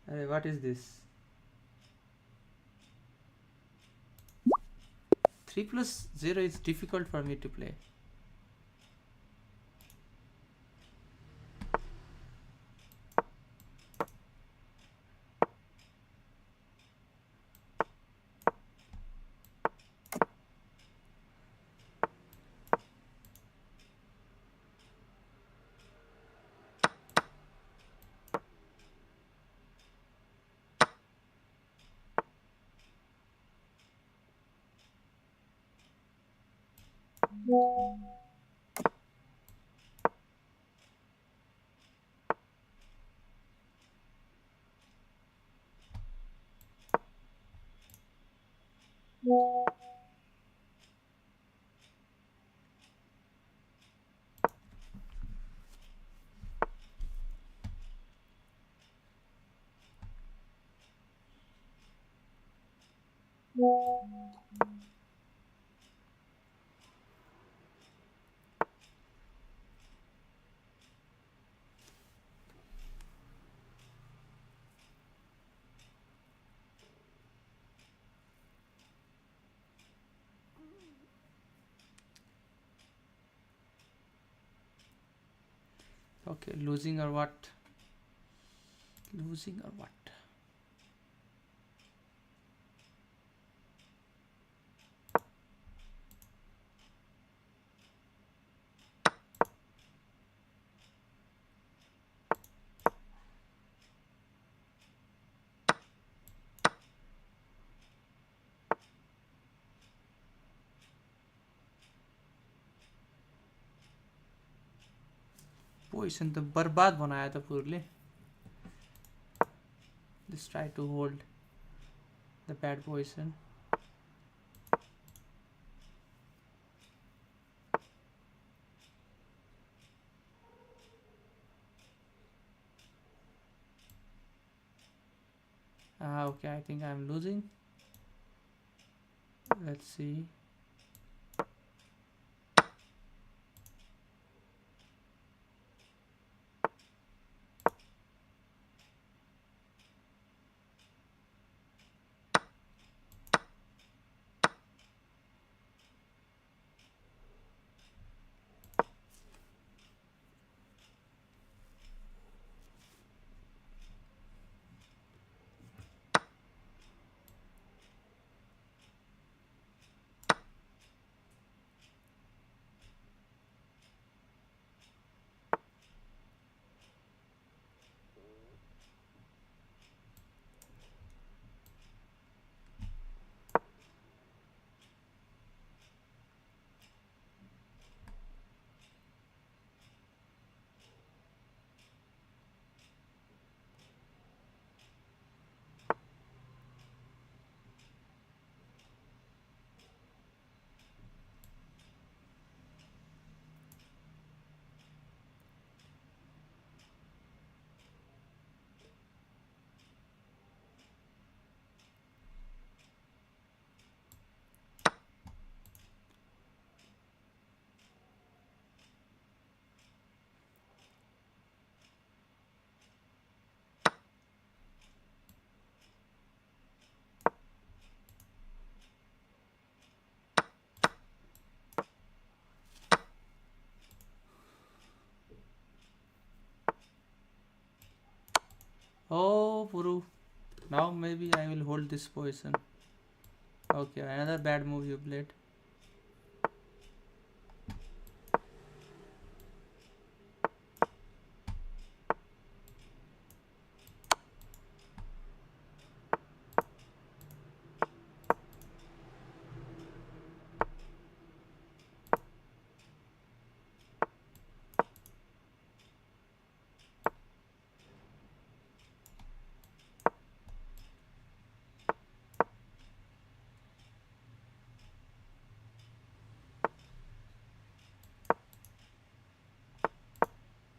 What is this? 3+0 is difficult for me to play. Okay, losing or what? Losing or what? Position तो बर्बाद बनाया था पूरे. Just try to hold the bad position. Okay, I think I'm losing. Let's see. Oh, Puru. Now maybe I will hold this position. Okay, another bad move you played.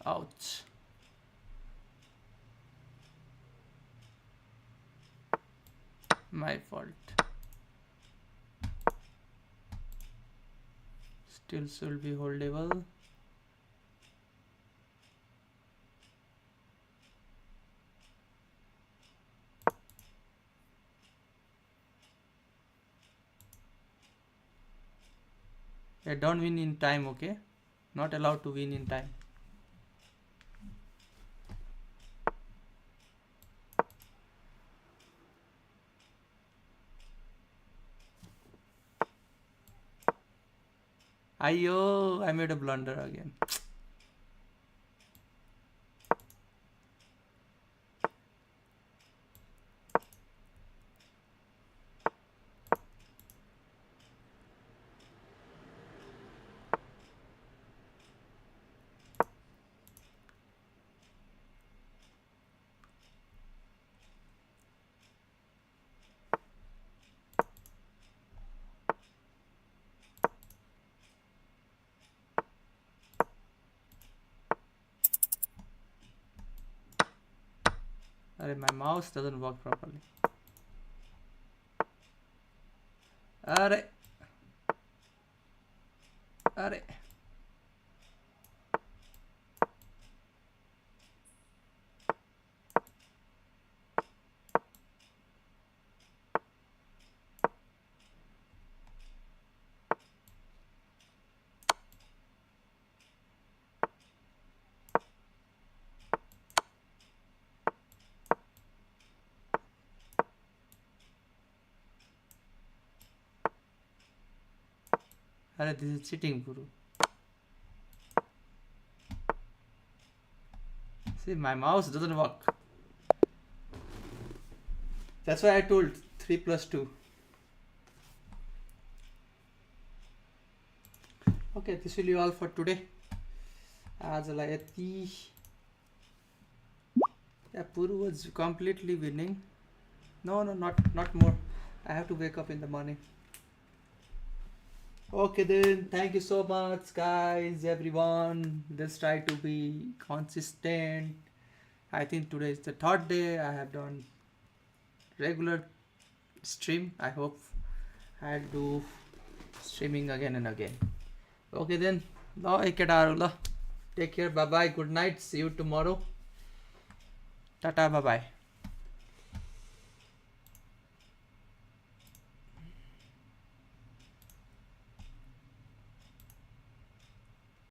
Ouch. My fault. Still should be holdable. Yeah, don't win in time, okay? Not allowed to win in time. Ayo, I made a blunder again. My mouse doesn't work properly. Arre. This is cheating, Guru. See, my mouse doesn't work. That's why I told 3 plus 2. Okay, this will be all for today. Yeah, Puru was completely winning. No, not more. I have to wake up in the morning. Okay then, thank you so much guys, everyone. Let's try to be consistent. I think today is the third day I have done regular stream. I hope I'll do streaming again and again. Okay then, take care, bye bye, good night, see you tomorrow. Tata, bye bye.